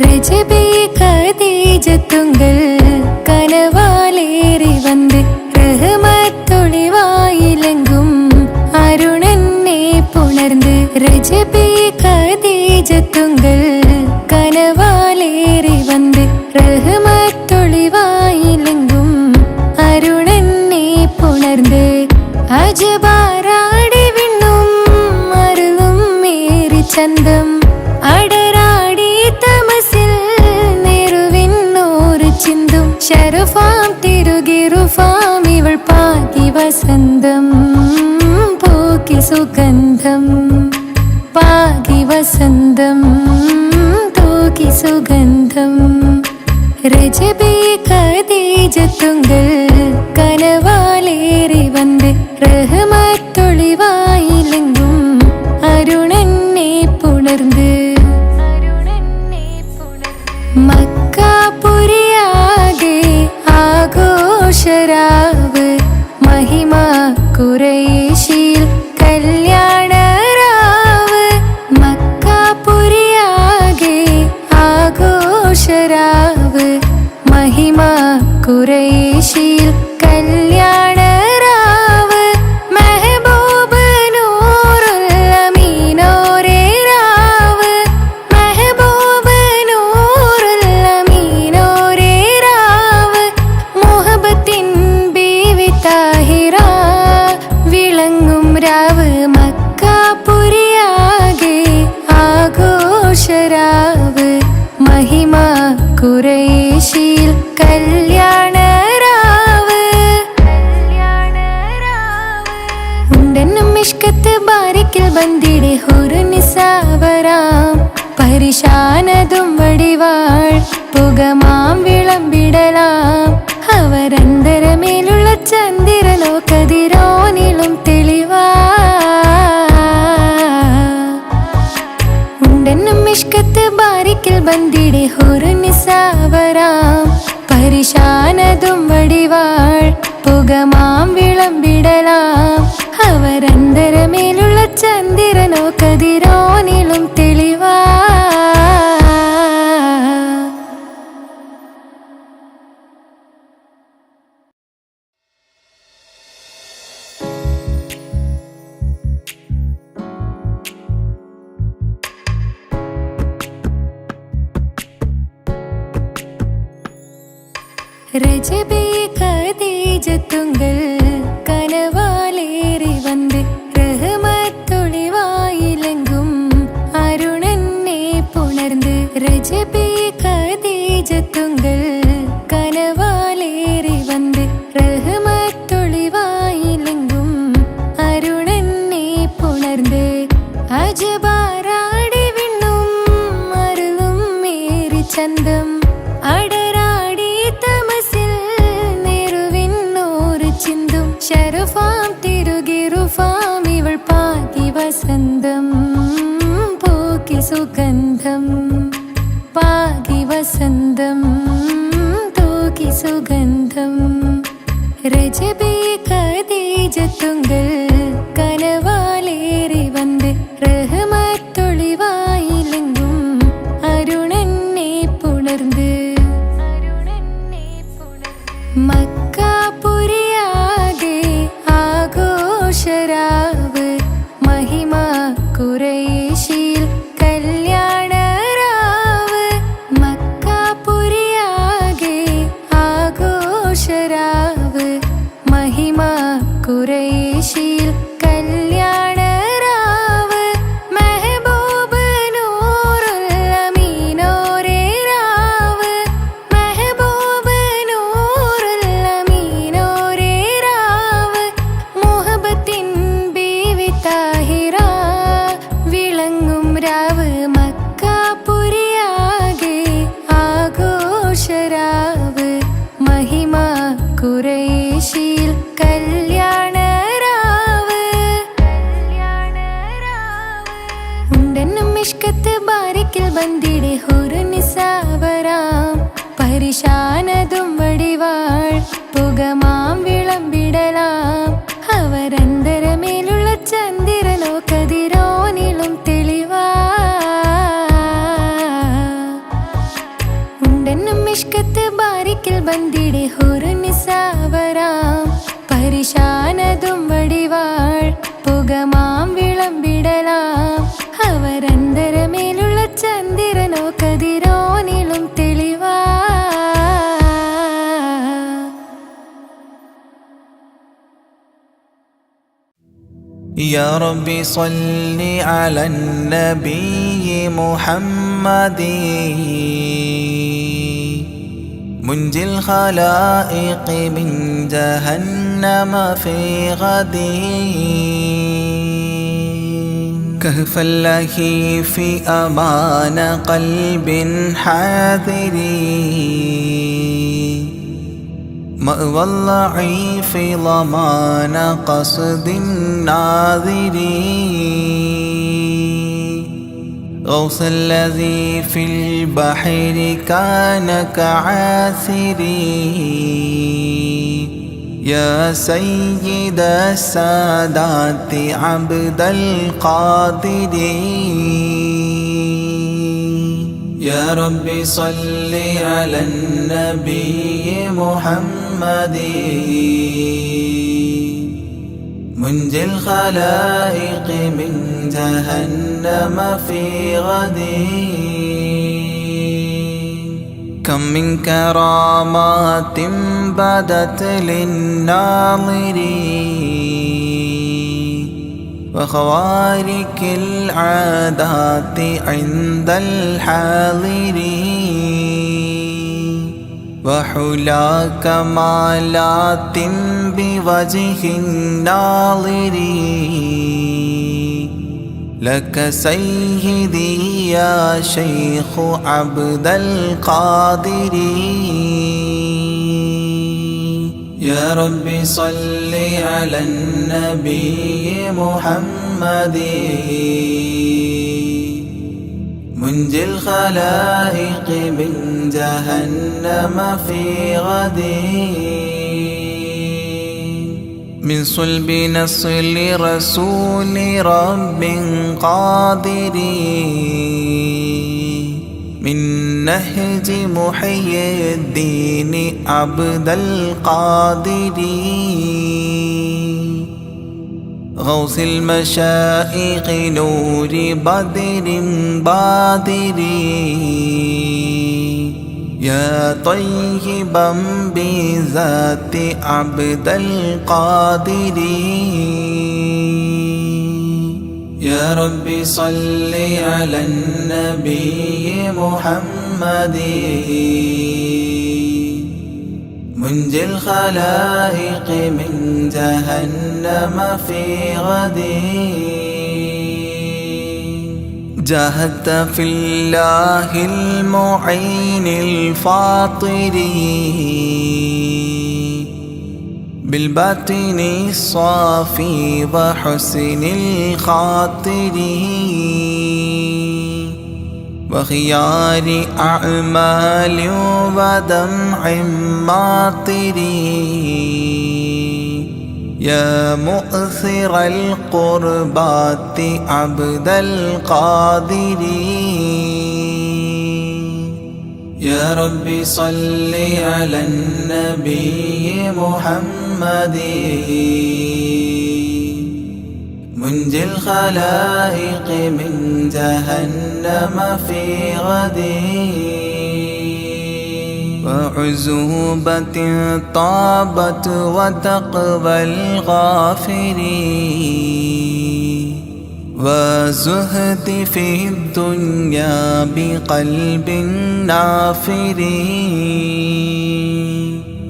രജബേ ഖദീജത്തുങ്കൾ കനവാലേറി വന്ന് റഹ്മത്തൊളിവായിലെങ്കും അരുണനെ പുണർന്ന് രജബേ ഖദീജത്തുങ്കൾ കനവാലേറി വന്ന് റഹ്മത്തൊളിവായിലെങ്കും അരുണനെ പുണർന്ന് അജബാരാടി വിണ്ണും അരുളും മേറി ചന്തം അടരാടി തമസിൽ നെരുവിന്നോറ് ചിന്തും ശരഫാം തിരുകിറുഫാം ഇവൾ പാകി വസന്തം പൂക്കി സുഗന്ധം പാകി വസന്തം തൂക്കി സുഗന്ധം രജബേ ഖദീജത്തുങ്കൾ കനവാലേറി വന്ന് റഹ്മത്തൊളിവായിലെങ്കും അരുണനെ പുണർന്ന് മക്കാപുരിയാകെ ആഘോഷരാവ് മഹിമ ഖുറൈശിയിൽ കല്യാണരാവ് മക്കാപുരിയാകെ ആഘോഷരാവ് മഹിമ ഖുറൈശിയിൽ കല്യാണരാവ് മെഹബൂബ് നൂറുൽ അമീനോരേ രാവ് മെഹബൂബ് നൂറുൽ അമീനോരേ രാവ് മുഹബത്തിൻ ബീവി താഹിറ വിളങ്ങും രാവ് മക്കാപുരിയാകെ ആഘോഷരാവ് മഹിമ ഖുറൈശിയിൽ കല്യാണരാവ് ഉണ്ടെന്നും ഇഷ്കത്ത് ബാരിക്കിൽ ബന്ദിടെ ഹുറുനിസാവരാം പരിശാനതും വടിവാൾ പുകമാം വിളമ്പിടലാം അവരന്തരമേലുള്ള ചന്ദ്രനോ കതിരോനിലും തെളിവാ ഉണ്ടെന്നും ഇഷ്കത്ത് ബാരിക്കിൽ ബന്ദിടെ ഹുറുനിസാവരാം പരിശാനതും വടിവാൾ പുകമാം വിളമ്പിടലാം അവരന്തരമേലുള്ള ചന്ദ്രനോ കതിരോനിലും തെളിവാ രജബേ ഖദീജത്തുങ്കൾ കനവാലേറി വന്ന് റഹ്മത്തൊളിവായിലെങ്കും അരുണനെ പുണർന്ന് രജബേ ഖദീജത്തുങ്കൾ കനവാലേറി വന്ന് റഹ്മത്തൊളിവായിലെങ്കും അരുണനെ പുണർന്ന് അജബാരാടി വിണ്ണും അരുളും മേറി ചന്തം അടരാടി തമസിൽ നെരുവിന്നോറ് ചിന്തും ശരഫാം തിരുകിറുഫാം ഇവൾ പാകി വസന്തം പൂക്കി സുഗന്ധം പാകി വസന്തം തൂക്കി സുഗന്ധം രജബേ ഖദീജത്തുങ്കൾ കനവാലേറി വന്ന് റഹ്മത്തൊളിവായിലെങ്കും അരുണനെ പുണർന്ന് മക്കാപുരിയാകെ ആഘോഷരാവ് മഹിമ ഖുറൈശിയിൽ കല്യാണരാവ് മക്കാപുരിയാകെ ആഘോഷരാവ് മഹിമ ഖുറൈശിയിൽ കല്യാണരാവ് മെഹബൂബ് നൂറുൽ അമീനോരേ രാവ് മെഹബൂബ് നൂറുൽ അമീനോരേ രാവ് മുഹബത്തിൻ ബീവി താഹിറ വിളങ്ങും രാവ് മക്കാപുരിയാകെ ആഘോഷരാവ് മഹിമ ഖുറൈശിയിൽ കല്യാണരാവ് ഉണ്ടെന്നും ഇഷ്കത്ത് ബാരിക്കിൽ ബന്ദിടെ ഹുറുനിസാവരാം പരിശാനതും വടിവാൾ പുകമാം വിളമ്പിടലാം അവരന്തരമേലുള്ള ചന്ദ്രനോ കതിരോനിലും തെളിവാ മിഷ്കത്ത് ബാരിക്കിൽ ബന്ദിടെ ഹുറുനിസാവരാം പരിശാനതും വടിവാൾ പുകമാം വിളമ്പിടലാം അവരന്തരമേലുള്ള ചന്ദ്രനോ കതിരോനിലും തെളിവാ يا ربي صل على النبي محمد منجي الخلائق من جهنم في غد كهف اللهيف أمان قلب حاذر مأوى الضعيف ضمان قصد الناظر غوث الذي في البحر كان كعاثري يا سيد السادات عبد القادر يا ربي صل على النبي محمد منجي الخلائق من جهنم في غد كم من كرامات بدت للناظرين وخوارق العادات عند الحاضرين وحلا كمالات بوجه الناظرين لك سيدي يا شيخ عبد القادر يا ربي صل على النبي محمد منجي الخلائق من جهنم في غد من صلب نصل رسول رب قادر من نهج محي الدين عبد القادر غوث المشائخ نور بدر بادر يا طيبا بذات عبد القادر يا ربي صل على النبي محمد منجي الخلائق من جهنم في غد جاهدت في الله المعين الفاطر بالباطن الصافي وحسن الخاطر وخيار أعمال ودمع ماطر يا مؤثر القربات عبد القادر يا ربي صل على النبي محمد منجي الخلائق من جهنم في غد وعزوبة طابت وتقوى الغافر وزهد في الدنيا بقلب نافر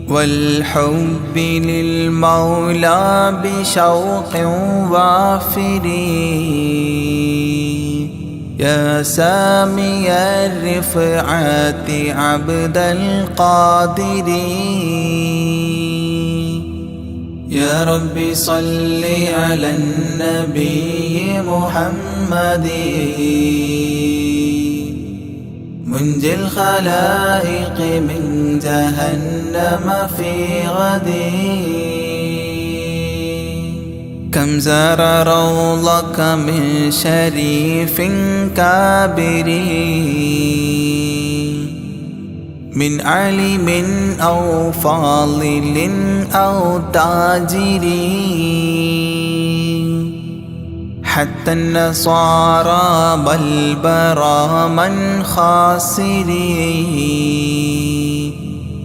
والحب للمولى بشوق وافر يا سامي الرفعات عبد القادر يا ربي صل على النبي محمد منجي الخلائق من جهنم في غد كم زار روضك من شريف كابر من عالم أو فاضل أو تاجر حتى النصارى بل برا من خاسر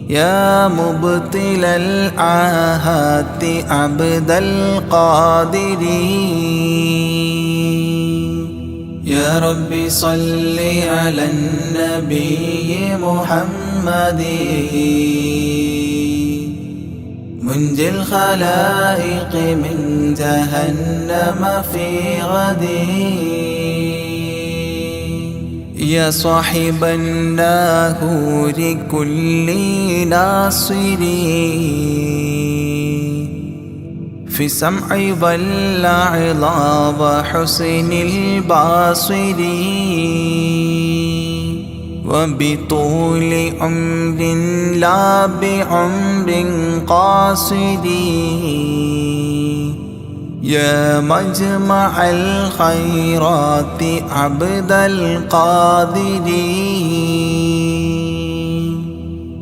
يا مبطل العاهات عبد القادر يا رب صل على النبي محمد منجي الخلائق من جهنم في غد يا صاحب الناهور كل ناصري في سمع والعظى وحسن الباصر وبطول عمر لا بعمر قاصر يا مجمع الخيرات عبد القادر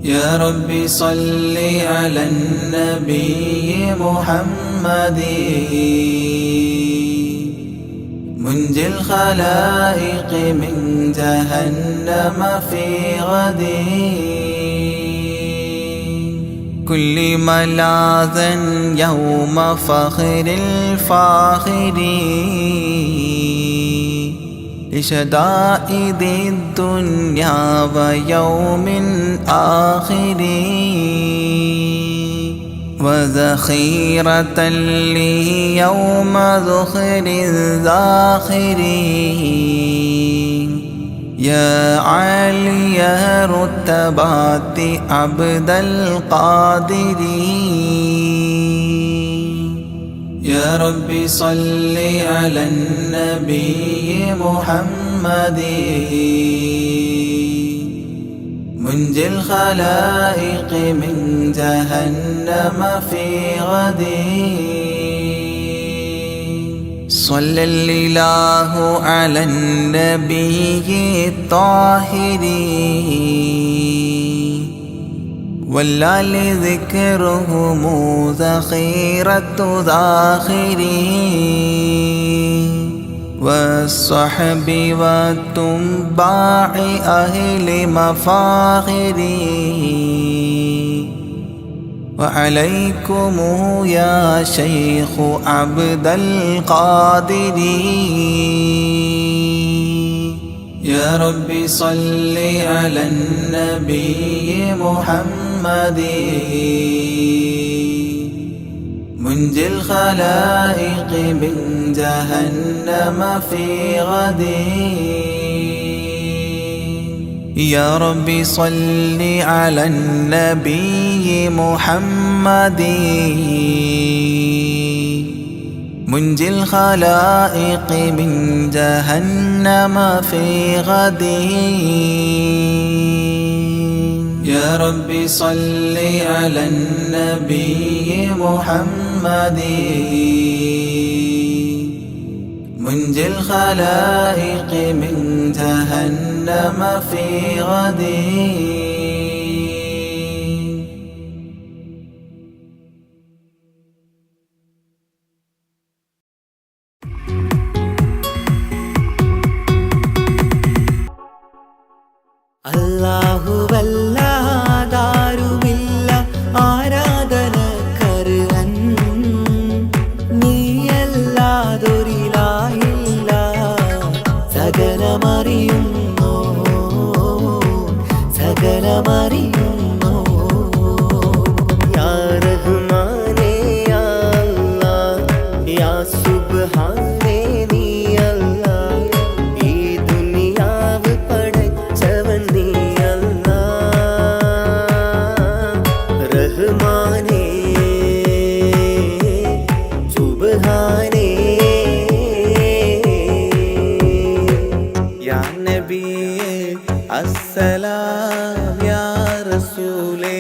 يا رب صل على النبي محمد منجي الخلائق من جهنم في غد كل ملاذا يوم فخر الفاخر لشدائد الدنيا ويوم آخر وذخيرة ليوم ذخر الذاخر يا عالي رتبات عبد القادر يا رب صل على النبي محمد منجي الخلائق من جهنم في غد صلى الإله على النبي الطاهر والآل ذكرهم ذخيرة ذاخرين والصحب والتباع أهل مفاخري وعليكم يا شيخ عبد القادر يا رب صل على النبي محمد منجي الخلائق من جهنم في غد يا رب صل على النبي محمد منجي الخلائق من جهنم في غد يا رب صل على النبي محمد منجي الخلائق من جهنم في غد അല്ലാഹുവല്ലാതാരുമില്ല ആരാധനക്കർഹൻ നീയല്ലാതൊരിലാഹില്ല സകലമറിയുന്നു സകലമറിയുന്നു യാ റഹ്മാനേ യാ അല്ലാഹ് യാ സുബ്ഹാനേ നീ അല്ലാഹ് ഈ ദുനിയാവ് പടച്ചവൻ നീ റഹ്മാനേ സുബ്ഹാനേ യാ നബിയേ അസ്സലാം യാ റസൂലേ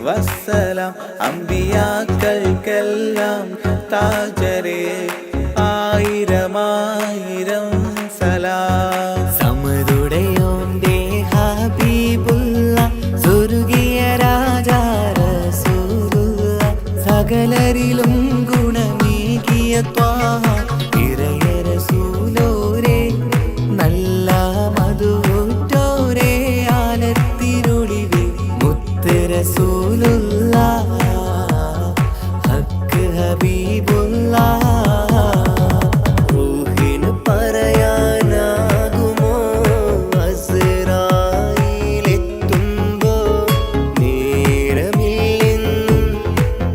വസ്സലാം അംബിയാക്കൾക്കെല്ലാം താജരേ ആയിരമായിരം സലാം സമരുടയോന്റെ ഹബീബുള്ള സുരു സകലരിലും ഗുണമേകിയ ത്വാഹ ഇറയ റസൂലോരേ നല്ല മധുറ്റോരേ ആലത്തിനൊളിവേ മുത്ത് റസൂലുള്ളാഹ് ഹക്ക് ഹബീബുള്ളാഹ് റൂഹിന് പറയാനാകുമോ അസ്റായിലെത്തുമ്പോ നേരമില്ലെന്നും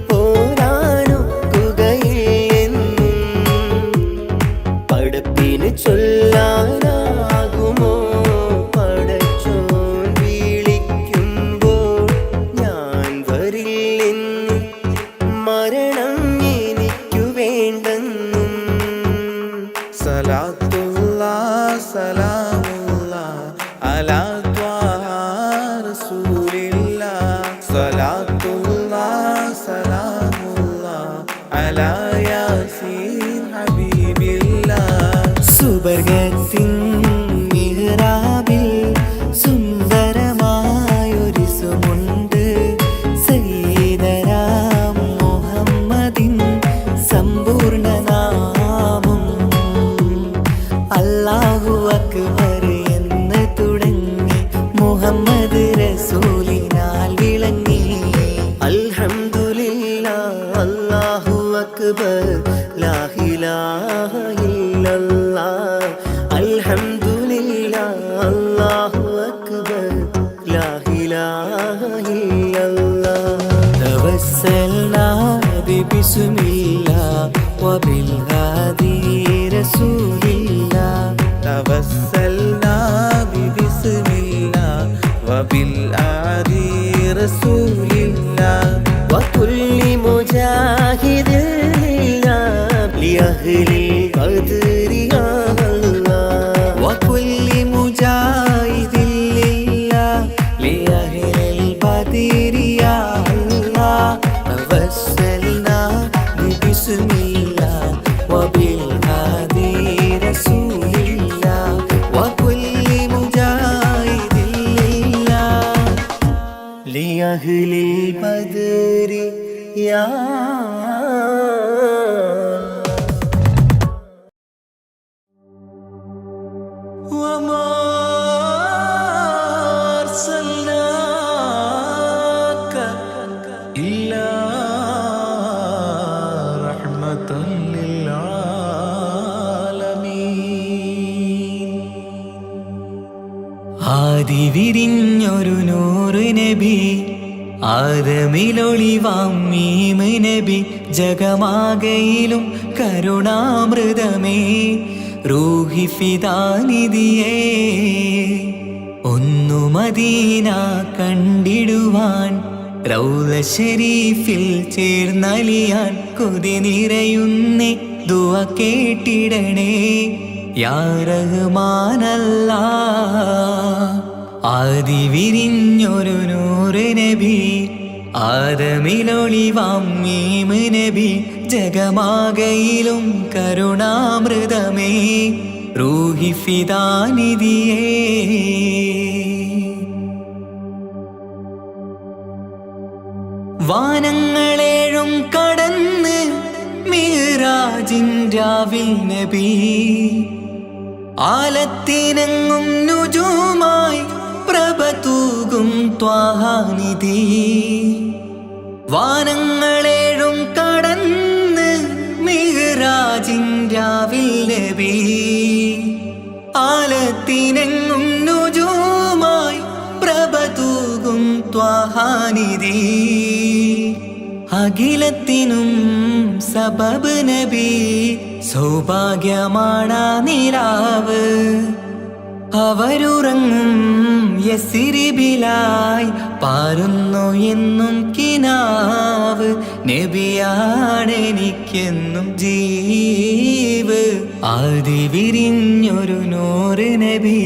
പോരാനൊക്കുകയില്ലെന്നും പടപ്പിന് ചൊല്ലാനാകുമോ പടച്ചോൻ വിളിക്കുമ്പോൾ ഞാൻ വരില്ലെന്നും മരണം എനിക്കു വേണ്ടെന്നും സലാത്തുല്ലാഹ് സലാമുല്ലാഹ് അലാ ത്വാഹ റസൂലില്ലാഹ് സലാത്തുല്ലാഹ് സലാമുല്ലാഹ് അലാ യാസീൻ ഹബീബില്ലാഹ് സുബർഗത്തിൻ മിഹ്റാബിൽ സുന്ദരമായൊരു സുമുണ്ട് സയ്യിദനാ മുഹമ്മദിൻ സമ്പൂർണ്ണ നാമം അല്ലാഹു അക്ബർ എന്ന് തുടങ്ങി മുഹമ്മദ് റസൂലിനാൽ വിളങ്ങി അൽഹംദുലില്ലാഹ് അല്ലാഹു അക്ബർ ലാ ഇലാഹ ഇല്ലല്ലാഹ് അൽഹംദുലില്ലാഹ് അല്ലാഹു അക്ബർ ലാ ഇലാഹ ഇല്ലല്ലാഹ് തവസ്സൽനാ ബിസ്മില്ലാഹ് വബിൽഹാദി റസൂലില്ലാഹ് തവസ്സൽനാ ബിസ്മില്ലാഹ് വബിൽഹാദി റസൂലില്ലാഹ് വകുല്ലി മുജാഹിദിൻ ലില്ലാഹ് ലിഅഹ്ലിൽ ഖദ്രി യാ അല്ലാഹ് വകുല്ലി മുജാഹിദിൻ ലില്ലാഹ് ലിഅഹ്ലിൽ ഖദ്രി യാ അല്ലാഹ് തവസ്സൽനാ ബിസ്മില്ലാഹ് വബിൽഹാദി റസൂലില്ലാഹ് വകുല്ലി മുജാഹിദിൻ ലില്ലാഹ് ലിഅഹ്ലിൽ ഖദ്രി യാ وما أرسلناك إلا رحمة للعالمين ആദി വിരിഞ്ഞൊരു നൂറ് നബി ആദമിലൊളിവാം മീമ് നബി ജഗമാകയിലും കരുണാമൃതമേ റൂഹി ഫിദാനിധിയേ ഒന്നു മദീന കണ്ടിടുവാൻ റൗള ശരീഫിൽ ചേർന്നലിയാൻ കൊതി നിറയുന്നേ ദുആ കേട്ടിടണേ യാ റഹ്മാനല്ലാഹ് ആദി വിരിഞ്ഞൊരു നൂറ് നബി ആദമിലൊളിവാം മീമ് നബി ജഗമാകയിലും കരുണാമൃതമേ റൂഹി ഫിദാനിധിയേ വാനങ്ങളേഴും കടന്ന് മിഹ്റാജിൻ രാവിൽ നബി ആലത്തിനങ്ങും നുജൂമായി പ്രഭ തൂകും ത്വാഹാനിധി വാനങ്ങളേഴും കടന്ന് മിഹ്റാജിൻ രാവിൽ നബി ആലത്തിനെങ്ങും നുജൂമായി പ്രഭ തൂകും ത്വാഹാനിധി അഖിലത്തിനും സബബ് നബി സൗഭാഗ്യമാണ് നിലാവ് അവരുറങ്ങും യസിരിബിലായി പാരുന്നു എന്നും കിനാവ് നബിയാണെനിക്കെന്നും ജീവ് ആദി വിരിഞ്ഞൊരു നൂറ് നബി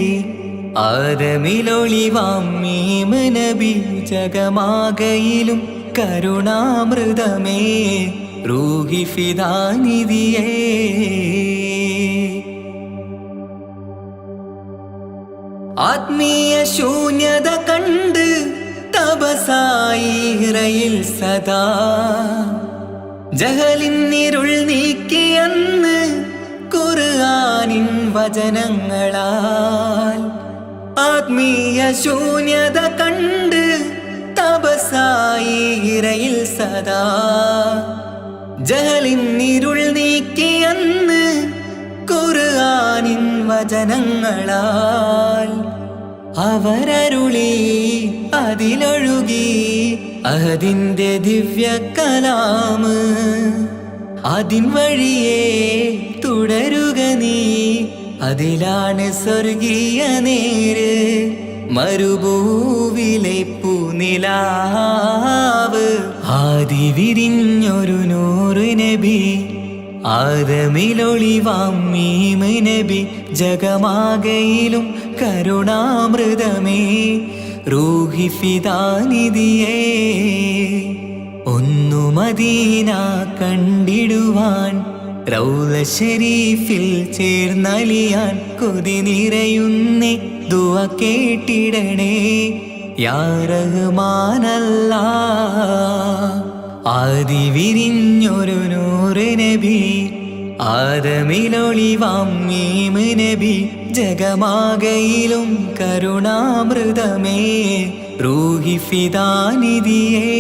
ആദമിലൊളിവാം മീമ് നബി ജഗമാകയിലും കരുണാമൃതമേ റൂഹി ഫിദാനിധിയേ ആത്മീയ ശൂന്യത കണ്ട് തപസായി ഇറയിൽ സദാ ജഹലിന്നിരുൾ നീക്കിയന്ന് ഖുർആനിൻ വചനങ്ങളാൽ ആത്മീയ ശൂന്യത കണ്ട് തപസായി ഇറയിൽ സദാ. ജഹലിന്നിരുൾ നീക്കിയന്ന് ഖുർആനിൻ വചനങ്ങളാൽ അവരരുളി അതിലൊഴുകി അഹദിന്റെ ദിവ്യ കലാമ്. അതിൻ വഴിയേ തുടരുക നീ, അതിലാണ് സ്വർഗീയ നേര്. മരുഭൂവിലെ പൂനിലാവ് ആദി വിരിഞ്ഞൊരു നൂറ് നബി. ആദമിലൊളിവാം മീമ് നബി. ജഗമാകയിലും കരുണാമൃതമേ റൂഹി ഫിദാനിധിയേ. ഒന്നു മദീന കണ്ടിടുവാൻ റൗള ശരീഫിൽ ചേർന്നലിയാൻ കൊതി നിറയുന്നേ ദുആ കേട്ടിടണേ യാ റഹ്മാനല്ലാഹ്. ആദി വിരിഞ്ഞൊരു നൂറ് നബി. ആദമിലൊളിവാം മീമ് നബി. ജഗമാകയിലും കരുണാമൃതമേ റൂഹി ഫിദാനിധിയേ.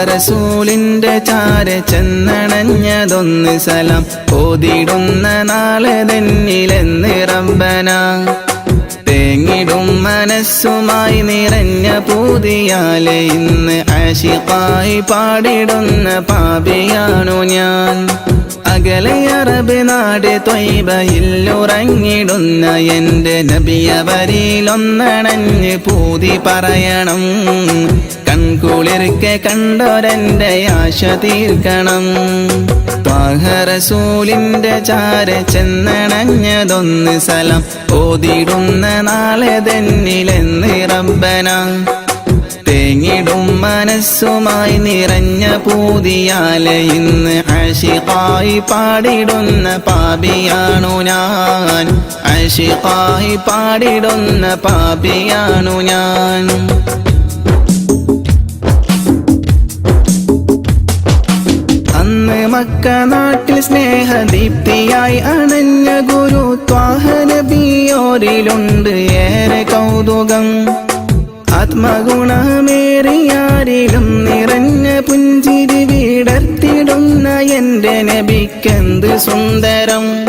റസൂലിന്റെ ചാര ചെന്നണഞ്ഞതൊന്ന് സലാം ഓതിടുന്ന നാളെ തന്നിലെന്ന് റബ്ബന. തേങ്ങിടും മനസ്സുമായി നിറഞ്ഞ പൂതിയാലെ ഇന്ന് ആശിഖായി പാടിടുന്ന പാപിയാണു ഞാൻ. അകലെ അറബ് നാട് ത്വയ്ബയിലുറങ്ങിടുന്ന എന്റെ നബിയവരിലൊന്നണഞ്ഞ് പൂതി പറയണം. കൺകുളിർക്കെ കണ്ടോരെന്റെ ആശ തീർക്കണം. ത്വാഹ റസൂലിന്റെ ചാര ചെന്നണഞ്ഞതൊന്ന് സലാം ഓതിടുന്ന നാളെ തന്നിലെന്ന് റബ്ബന. തേങ്ങിടും മനസ്സുമായി നിറഞ്ഞ പൂതിയാലെ ഇന്ന് ആശിഖായി പാടിടുന്ന പാപിയാണു ഞാൻ. ആശിഖായി പാടിടുന്ന പാപിയാണു ഞാൻ. അന്ന് മക്ക നാട്ടിൽ സ്നേഹദീപ്തിയായി അണഞ്ഞ ഗുരു ത്വാഹ നബിയോരിലുണ്ട് ഏറെ കൗതുകം. ആത്മഗുണമേറിയാരിലും നിറഞ്ഞ പുഞ്ചിരി വിടർത്തിടുന്ന എന്റെ നബിക്കെന്ത് സുന്ദരം.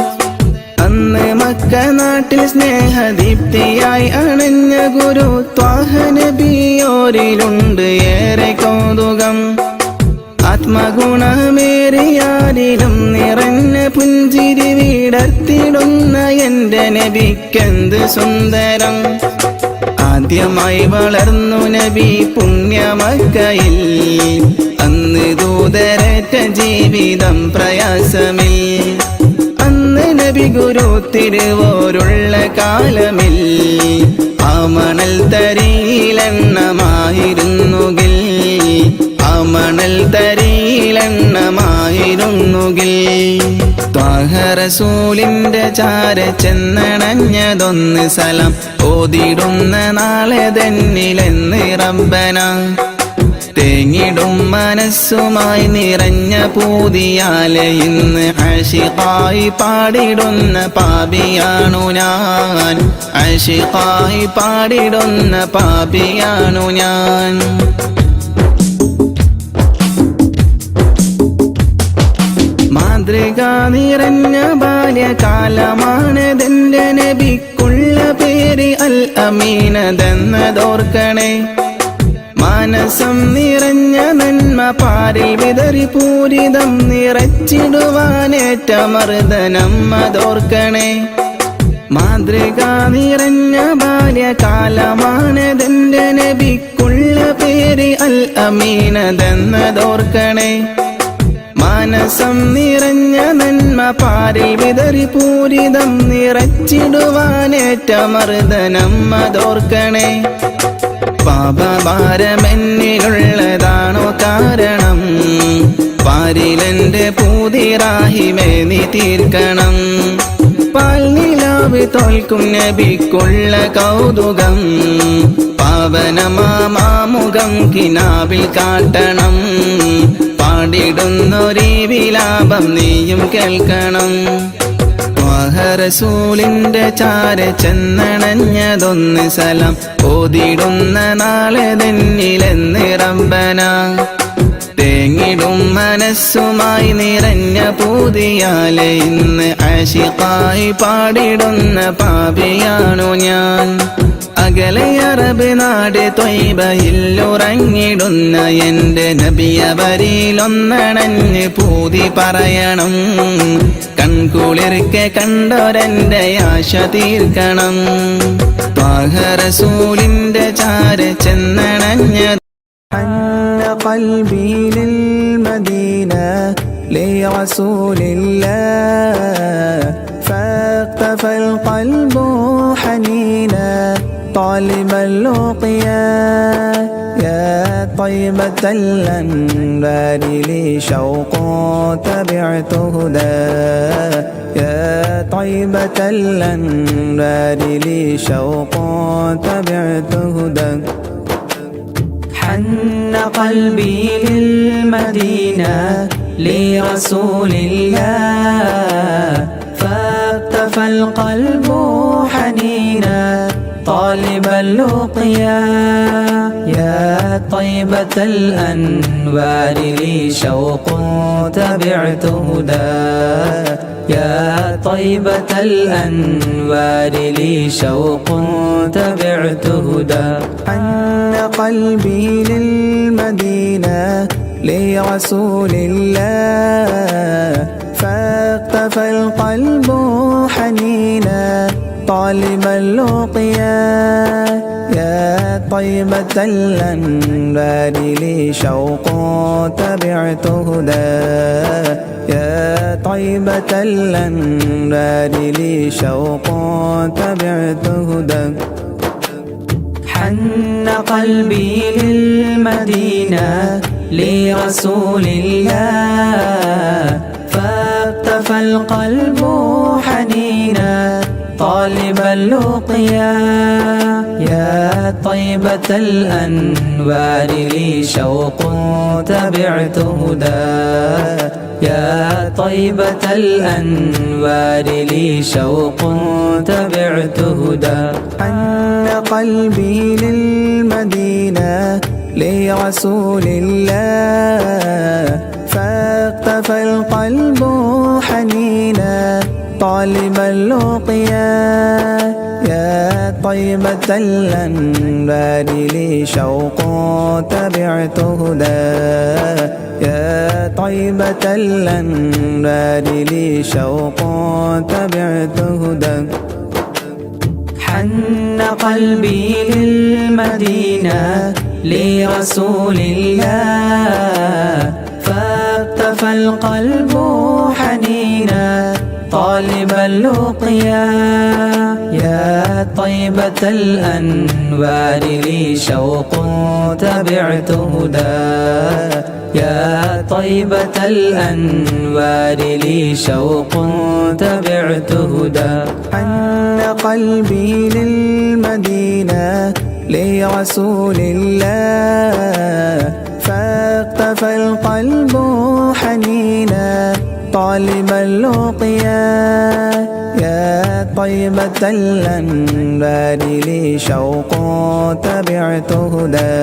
അന്ന് മക്ക നാട്ടിൽ സ്നേഹദീപ്തിയായി അണഞ്ഞ ഗുരു ത്വാഹ നബിയോരിലുണ്ട് ഏറെ കൗതുകം. ആത്മഗുണമേറിയാരിലും നിറഞ്ഞ പുഞ്ചിരി വിടർത്തിടുന്ന എന്റെ നബിക്കെന്ത് സുന്ദരം. ആദ്യമായി വളർന്നു നബി പുണ്യമക്കയിൽ. അന്ന് ദൂതരറ്റ ജീവിതം പ്രയാസമിൽ. അന്ന് നബി ഗുരു തിരുവോരുള്ള കാലമിൽ. ആ മണൽ തരിയിലെണ്ണമായിരുന്നുകിൽ. ആ മണൽ തരിയിലെണ്ണമായിരുന്നുകിൽ. ത്വാഹ റസൂലിന്റെ ചാര ചെന്നണഞ്ഞതൊന്ന് സലാം ഓതിടുന്ന നാളെ തന്നിലെന്ന് റബ്ബന. തേങ്ങിടും മനസ്സുമായി നിറഞ്ഞ പൂതിയാലെ ഇന്ന് ആശിഖായി പാടിടുന്ന പാപിയാണു ഞാൻ. ആശിഖായി പാടിടുന്ന പാപിയാണു ഞാൻ. മാതൃക നിറഞ്ഞ ബാല്യകാലമാണതെന്റെ നബിക്കുള്ള പേര് അൽ അമീനതെന്നതോർക്കണേ. മാനസം നിറഞ്ഞ നന്മ പാരിൽ വിതറി പൂരിതം നിറച്ചിടുവാനേറ്റ മർദ്ദനം അതോർക്കണേ. മാതൃക നിറഞ്ഞ ബാല്യകാലമാണതെന്റെ നബിക്കുള്ള പേര് അൽ അമീനതെന്നതോർക്കണേ. മാനസം നിറഞ്ഞ നന്മ പാരിൽ വിതറി പൂരിതം നിറച്ചിടുവാനേറ്റ മർദ്ദനം അതോർക്കണേ. പാപഭാരമെന്നിലുള്ളതാണോ കാരണം? പാരിലെന്റെ പൂതിറാഹിമേ നീ തീർക്കണം. പാൽനിലാവ് തോൽക്കും നബിക്കുള്ള കൗതുകം പാവനമാമുഖം കിനാവിൽ കാട്ടണം. പാടിടുന്നൊരീ വിലാപം നീയും കേൾക്കണം. റസൂലിന്റെ ചാര ചെന്നണഞ്ഞതൊന്ന് സലാം ഓതിടുന്ന നാളെ തന്നിലെന്ന് റബ്ബന. തേങ്ങിടും മനസ്സുമായി നിറഞ്ഞ പൂതിയാലെ ഇന്ന് ആശിഖായി പാടിടുന്ന പാപിയാണു ഞാൻ. അകലെ അറബ് നാട് ത്വയ്ബയിലുറങ്ങിടുന്ന എന്റെ നബിയവരിലൊന്നണഞ്ഞ് പൂതി പറയണം. കൺകുളിർക്കെ കണ്ടോരെന്റെ ആശ തീർക്കണം. ത്വാഹ റസൂലിന്റെ ചാര ചെന്നണഞ്ഞ قلبي للمدينة لرسول الله فاقتفى القلب حنينا طالب اللقيا يا طيبة الأنبار لي شوق تبعت هدى يا طيبة الأنبار لي شوق تبعت هدى. حن قلبي للمدينة لرسول الله فاقتفى القلب حنينا طالب اللقيا يا طيبة الأنوار لي شوق تبعت هدى يا طيبة الأنوار لي شوق تبعت هدى. حن قلبي للمدينة لرسول الله فاقتفى القلب حنينا طالب اللقيا يا طيبة الأنبار لي شوق تبعت هدى يا طيبة الأنبار لي شوق تبعت هدى. حن قلبي للمدينة لرسول الله فاقتفى القلب حنينا طالب اللقيا يا طيبة الأنوار لي شوق تبعت هدى يا طيبة الأنوار لي شوق تبعت هدى. حن قلبي للمدينة لرسول الله فاقتفى القلب حنينا طالب اللقيا يا طيبة الأنبار لي شوق تبعت هدى يا طيبة الأنبار لي شوق تبعت هدى. حن قلبي للمدينة لرسول الله فاقتفى القلب حنينا طالب اللقيا يا طيبة الأنوار لي شوق تبعت هدى يا طيبة الأنوار لي شوق تبعت هدى. حن قلبي للمدينة لرسول الله فاقتفى القلب حنينا طالب اللقيا يا طيبة الأنبار لي شوق تبعت هدى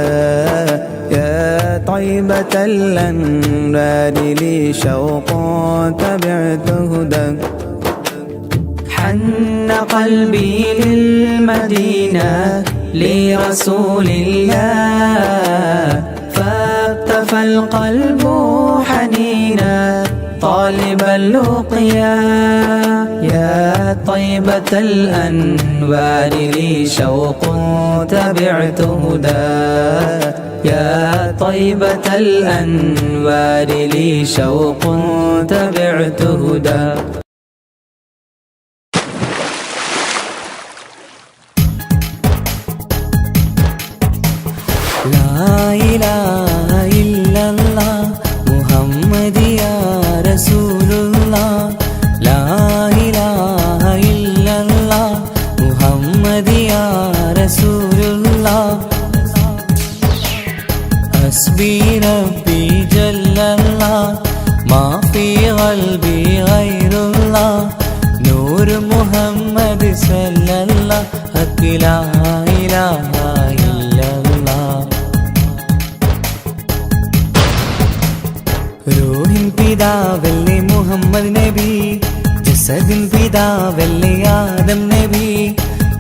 يا طيبة الأنبار لي شوق تبعت هدى حن قلبي للمدينة لرسول الله فاقتفى القلب حنينا طالب اللقيا يا طيبة الأنوار لي شوق تبعت هدى يا طيبة الأنوار لي شوق تبعت هدى لا إله إلا الله محمد يا رسول الله لا إله إلا الله محمد يا رسول الله حسبي ربي جل الله ما في قلبي غير الله نور محمد صلى الله حق لا إله إلا الله റൂഹിൻ പിതാവല്ലേ മുഹമ്മദ് നബി ജസദിൻ പിതാവല്ലേ ആദം നബി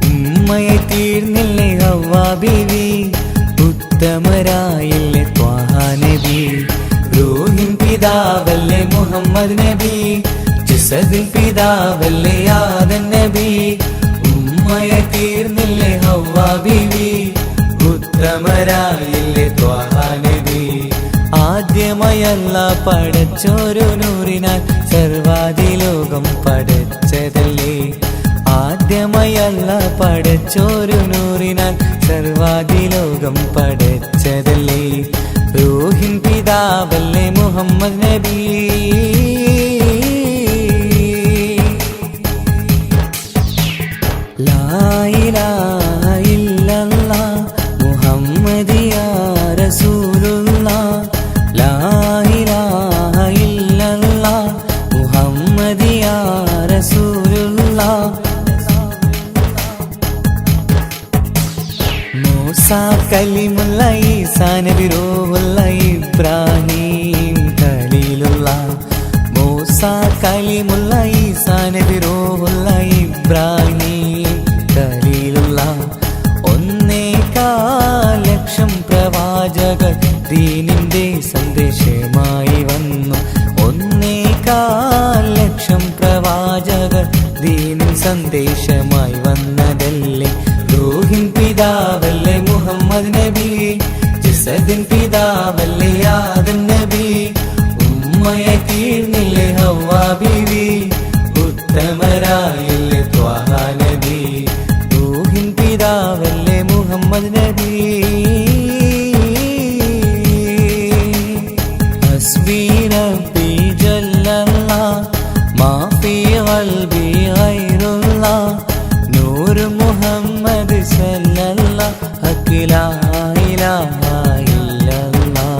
ഉമ്മയെ തീർന്നില്ലേ ഹവ്വാ ബീവി ഉത്തമരായില്ലേ ത്വാഹ നബി റൂഹിൻ പിതാവല്ലേ മുഹമ്മദ് നബി ജസദിൻ പിതാവല്ലേ ആദം നബി ഉമ്മയെ തീർന്നില്ലേ ഹവ്വാ ബീവി ഉത്തമരായില്ലേ ത്വാഹ നബി ആദ്യമയല്ല പടച്ചോരു നൂറിനാൽ സർവാദിലോകം പടച്ചതല്ലേ ആദ്യമയല്ല പടച്ചോരു നൂറിനാൽ സർവാദിലോകം പടച്ചതല്ലേ റൂഹിൻ പിതാവല്ലേ മുഹമ്മദ് നബി ലാ ഇലാഹ ഇല്ലല്ലാഹ് മുഹമ്മദ് യാ റസൂലുള്ളാഹ് ലാ ഇലാഹ ഇല്ലല്ലാഹ് മുഹമ്മദ് യാ റസൂലുള്ളാഹ് മൂസാ കലിമുള്ള ഈസാ നബി റൂഹുള്ള ഇബ്രാഹിം ഖലീലുള്ളാഹ് മൂസാ കലിമുള്ള ഈസാ നബി റൂഹുള്ള ഇബ്രാഹിം ഖലീലുള്ളാഹ് 1.25 ലക്ഷം പ്രവാചകർ ദീനിന്റെ സന്ദേശമായി വന്നു 1.25 ലക്ഷം പ്രവാചകർ ദീനിൻ സന്ദേശമായി വന്നതല്ലേ റൂഹിൻ പിതാവല്ലേ മുഹമ്മദ് നബി ജസദിൻ പിതാവല്ലേ ആദം നബി ഉമ്മയെ തീർന്നില്ലേ ഹവ്വാ ബീവി ഉത്തമരായില്ലേ ത്വാഹ നബി റൂഹിൻ പിതാവല്ലേ മുഹമ്മദ് നബി حسبي ربي جل الله ما في قلبي غير الله نور محمد صلى الله حق لا إله إلا الله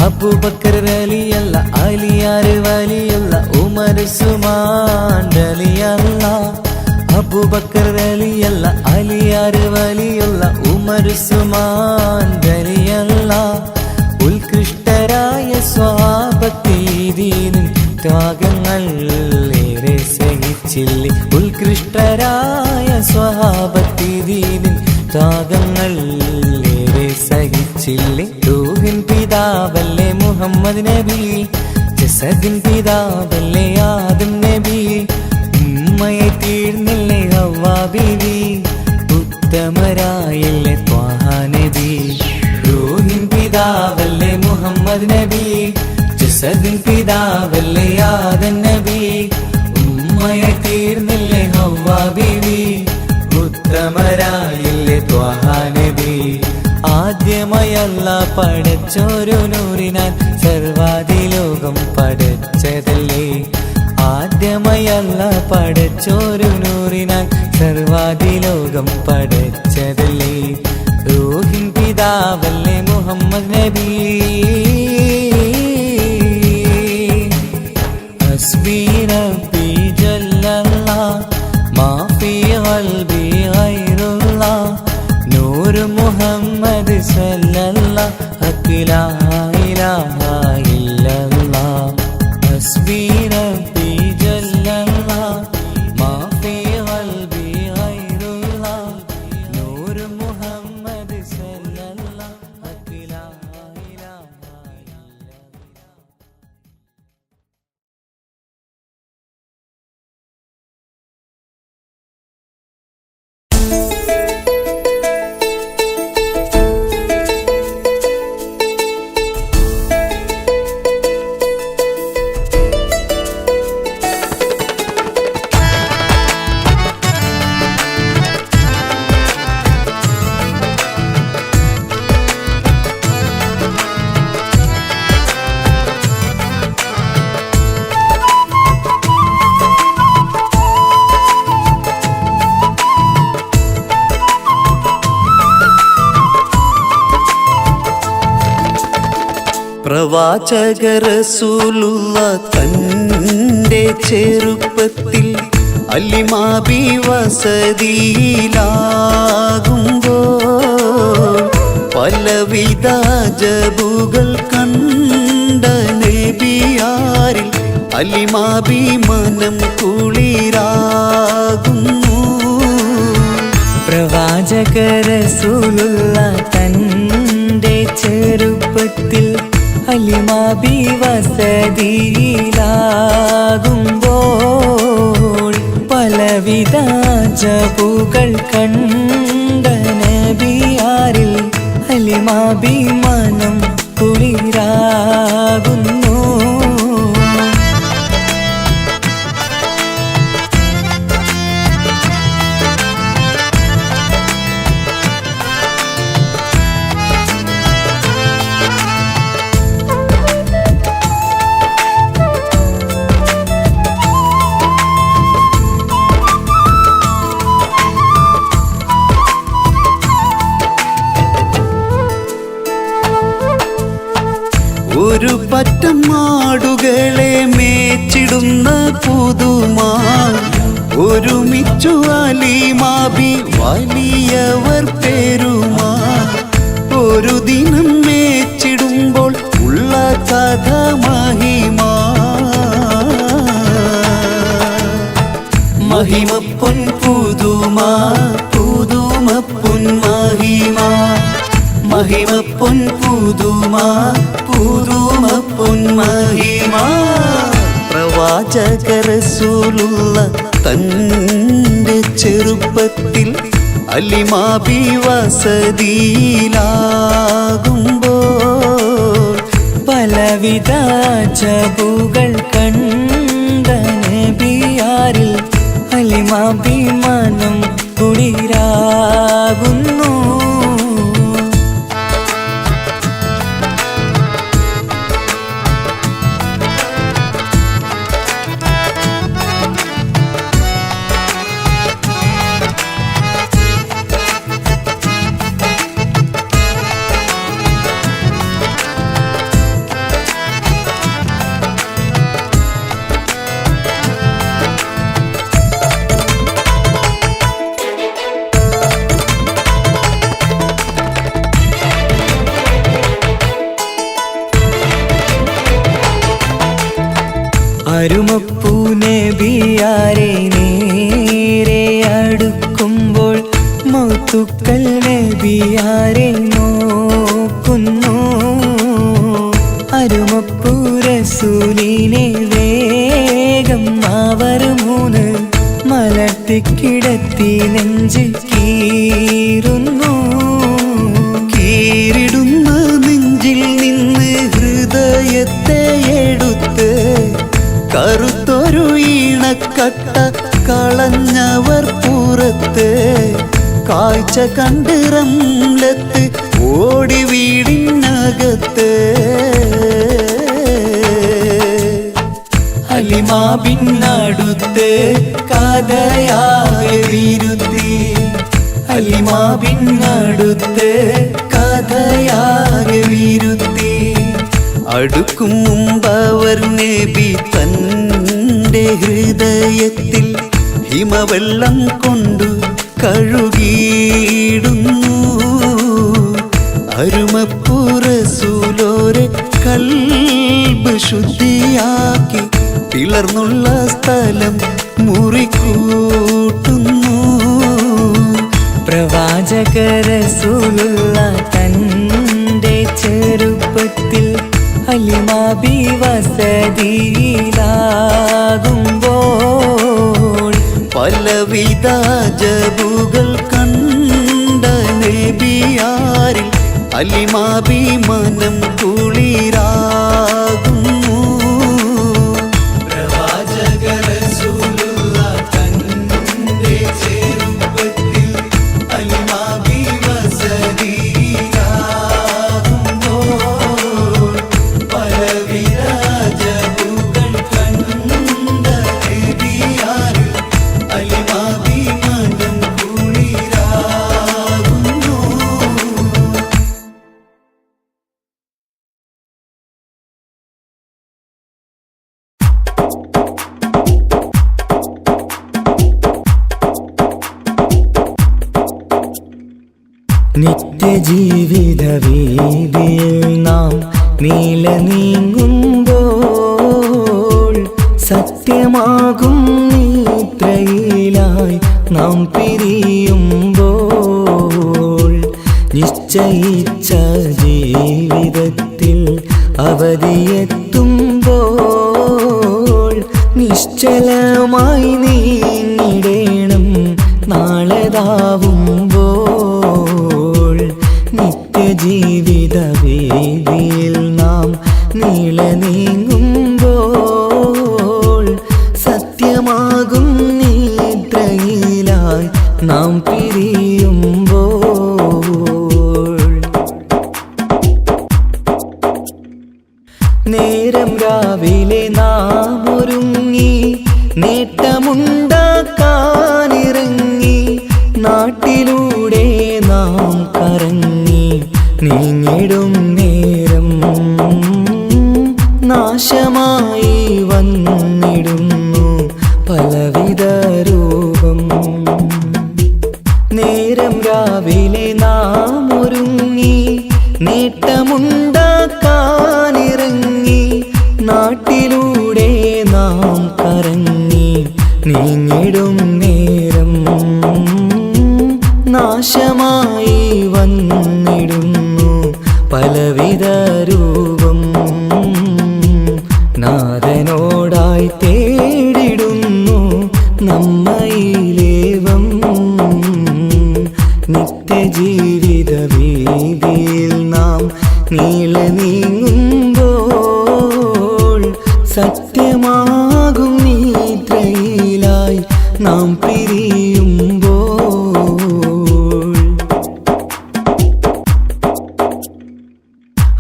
അബൂ ബക്കർ വലിയല്ല അലിയാർ വലിയല്ല ഉമർ ഉസ്മാൻ വലിയല്ല അബൂ ബക്കർ വലിയല്ല അലിയാർ വലിയല്ല ഉമർ ഉസ്മാൻ വലിയല്ല ഉത്കൃഷ്ടരായ സ്വഹാബത്തീദീനിൻ ത്യാഗങ്ങൾ ഏറെ സഹിച്ചില്ലേ ഉത്കൃഷ്ടരായ സ്വഹാബത്തീദീനിൻ ത്യാഗങ്ങൾ ഏറെ സഹിച്ചില്ലേ റൂഹിൻ പിതാവല്ലേ മുഹമ്മദ് നബി ജസദിൻ പിതാവല്ലേ ആദം നബി ഉമ്മയെ തീർന്നില്ലേ ഹവ്വാ ബീവി ഉത്തമരായില്ലേ ത്വാഹ നബി റൂഹിൻ പിതാവല്ലേ മുഹമ്മദ് നബി ജസദിൻ പിതാവല്ലേ ആദം നബി ഉമ്മയെ തീർന്നില്ലേ ഹവ്വാ ബീവി ഉത്തമരായില്ലേ ത്വാഹ നബി ആദ്യമയല്ല പടച്ചോരു നൂറിനാൽ സർവാദിലോകം പടച്ചതല്ലേ ആദ്യമയല്ല പടച്ചോരു നൂറിനാൽ സർവാദിലോകം പടച്ചതല്ലേ റൂഹിൻ പിതാവല്ലേ മുഹമ്മദ് നബി ഹസ്ബി പ്രവാചക റസൂലുള്ള തൻ്റെ ചെറുപ്പത്തിൽ അലിമാബി വസതിയിലാകുമ്പോൾ പലവിധ ജബുകൾ കണ്ട നബിയാരിൽ അലിമാബി മനം കുളിരാകുന്നു. പ്രവാചക റസൂലുള്ള തൻ്റെ ചെറുപ്പത്തിൽ അലിമാബി വസതിയിലാകുമ്പോൾ പലവിധ ജബുകൾ കണ്ട നബിയാരിൽ അലിമാബി മനം കുളിരാകുന്നു. ഒരു പറ്റം ആടുകളെ മേച്ചിടുന്ന പുതുമാ ഒരുമിച്ചു അലിമാബി വലിയവർ പേരുമാ ഒരു ദിനം മേച്ചിടുമ്പോൾ ഉള്ള കഥ മഹിമാ മഹിമപ്പൊൻ പുതുമാ പുതുമപ്പൊൻ മഹിമാ മഹിമപ്പൊൻ പുതുമാ പുതുമപ്പൊൻ മഹിമാ. പ്രവാചക റസൂലുള്ള തൻ്റെ ചെറുപ്പത്തിൽ അലിമാബി വസതിയിലാകുമ്പോൾ പലവിധ ജബുകൾ കണ്ട നബിയാരിൽ അലിമാബി മനം കുളിരാകുന്നു. അരുമപ്പൂ നബിയാരെ നേരെ അടുക്കുമ്പോൾ മൗത്തുക്കൾ നബിയാരെ നോക്കുന്നു. അരുമപ്പൂ റസൂലിനെ വേഗം അവർ മൂന്ന് മലർത്തിക്കിടത്തി നെഞ്ച് കീറുന്നു. കീറിടുന്ന നെഞ്ചിൽ നിന്ന് ഹൃദയത്തെ എടുത്ത് കറുത്തൊരു ഈണക്കട്ട കളഞ്ഞവർ പുറത്ത് കാഴ്ച കണ്ട് റംലത്ത് ഓടി വീടിനകത്ത് അലിമാബിനടുത്ത് കഥയാകെ വിരുത്തി അലിമാബിനടുത്ത് കഥയാകെ വിരുത്തി അടുക്കും മുമ്പവർ നബി തൻ്റെ ഹൃദയത്തിൽ ഹിമവെള്ളം കൊണ്ടു കഴുകിയിടുന്നു. അരുമപ്പൂ റസൂലോരെ കൽബ് ശുദ്ധിയാക്കി പിളർന്നുള്ള സ്ഥലം മുറിക്കൂട്ടുന്നു. പ്രവാചക റസൂലുള്ള തൻ്റെ ചെറുപ്പത്തിൽ അലിമാബി വസതിയിലാകുമ്പോൾ പലവിധ ജബുകൾ കണ്ട നബിയാരിൽ അലിമാബി മനം കുളിരാകുന്നു. പ്രവാചക റസൂലുള്ള തൻ്റെ ചെറുപ്പത്തിൽ അലിമാബി വസതിയിലാകുമ്പോൾ പലവിധ ജബുകൾ കണ്ട നബിയാരിൽ അലിമാബി മനം കുളിരാകുന്നു. നിത്യജീവിത വീതിയിൽ നാം നീല നീങ്ങുമ്പോൾ സത്യമാകും നിദ്രയിലായി നാം പിരിയുമ്പോൾ നിശ്ചയിച്ച ജീവിതത്തിൽ അവധിയെത്തുമ്പോൾ നിശ്ചലമായി നീങ്ങിടേണം നാളെതാവുമ്പോൾ നിത്യജീവിത വേദിയിൽ നാം നീള നീങ്ങുമ്പോൾ സത്യമാകും നിദ്രയിലായി നാം പിരിയുമ്പോൾ നേരം രാവിലെ നാം ഒരുങ്ങി നേട്ടമുണ്ടാക്കാനിറങ്ങി നാട്ടിലൂടെ നാം കറങ്ങി നീങ്ങിടും നേരം നാശമായി വന്നിടുന്നു പലവിധ രൂപം. നേരം രാവിലെ നാം ഒരുങ്ങി നേട്ടമുണ്ടാക്കാനിറങ്ങി നാട്ടിലൂടെ നാം കറങ്ങി നീങ്ങിടും നേരം നാശമായി വന്നിടുന്നു പലവിധ രൂപം. നാഥനോടായി തേടിടുന്നു നമ്മയിലേവം നിത്യജീവിത വീതിയിൽ നാം നീള നീങ്ങുമ്പോൾ സത്യമാകും നിദ്രയിലായി നാം പിരിയുമ്പോൾ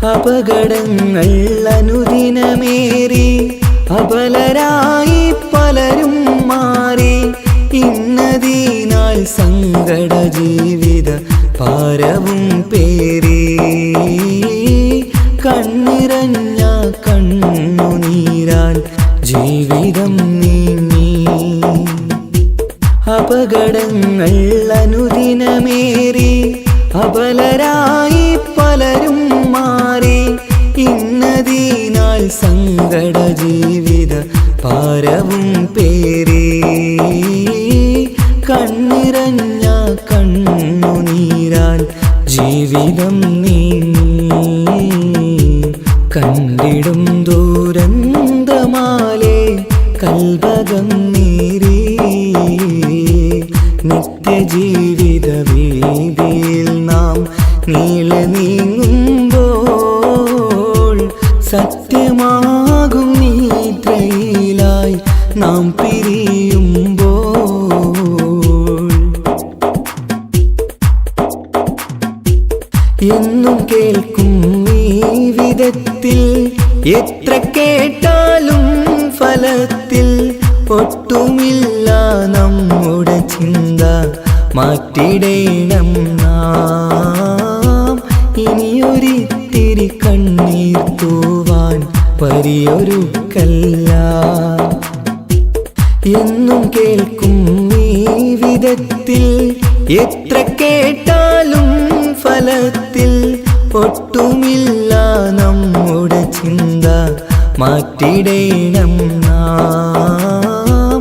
അപകടങ്ങൾ അനുദിനമേറി അബലരായി പലരും മാറി ഇന്നതിനാൽ സങ്കട ജീവിത ഭാരവും പേറി കണ്ണിറഞ്ഞ കണ്ണുനീരാൽ ജീവിതം നീങ്ങി. അപകടങ്ങൾ അനുദിനമേറി അബലരായി പലരും മാറി ഇന്നതിനാൽ സങ്കട ജീവിത ഭാരവും പേറി കണ്ണിറഞ്ഞ കണ്ണുനീരാൽ ജീവിതം നീങ്ങി. കണ്ടിടും ദൂരന്തമാലേ കൽവകം നീറി നിത്യജീവിത വീതിയിൽ നാം നീള നീങ്ങുമ്പോൾ സത്യമാകും നിദ്രയിലായി നാം പിരിയുമ്പോൾ എന്നും കേൾക്കും ഈ വിധത്തിൽ എത്ര കേട്ടാലും ഫലത്തിൽ ഒട്ടുമില്ല നമ്മുടെ ചിന്ത മാറ്റിടേണം നാം. ഇനിയൊരിത്തിരി കണ്ണീർ തൂവാൻ പരിയൊരുക്കല്ല. എന്നും കേൾക്കും ഈ വിധത്തിൽ എത്ര കേട്ടാലും ഫലത്തിൽ ഒട്ടുമില്ല നമ്മുടെ ചിന്ത മാറ്റിടേണം നാം.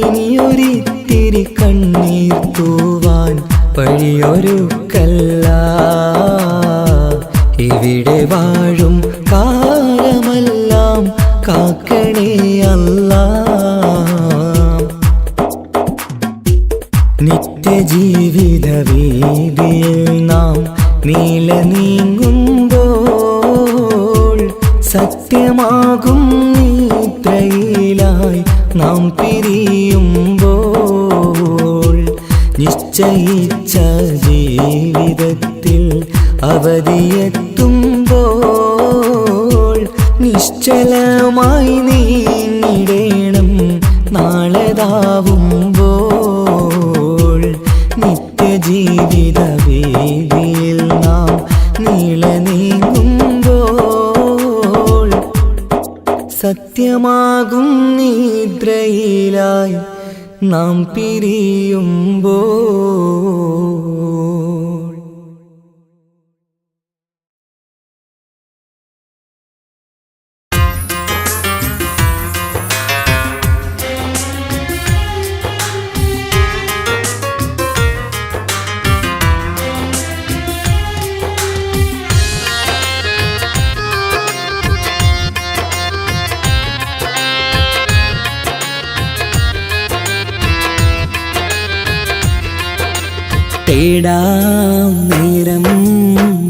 ഇനിയൊരിത്തിരി കണ്ണീർ തൂവാൻ വഴിയൊരുക്കല്ല. ഇവിടെ വാഴും കാലമെല്ലാം കാക്കണേ അല്ലാ. നിത്യജീവിത വീതിയിൽ നാം നീള നീങ്ങുമ്പോൾ സത്യമാകും നിദ്രയിലായി നാം പിരിയുമ്പോൾ നിശ്ചയിച്ച ജീവിതത്തിൽ അവധിയെത്തുമ്പോൾ നിശ്ചലമായി നീങ്ങിടേണം നാളെതാവുമ്പോൾ നിത്യജീവിത വേദിയിൽ നാം നീള നീങ്ങുമ്പോൾ സത്യമാകും നിദ്രയിലായി നാം പിരിയുമ്പോൾ തേടാം നേരം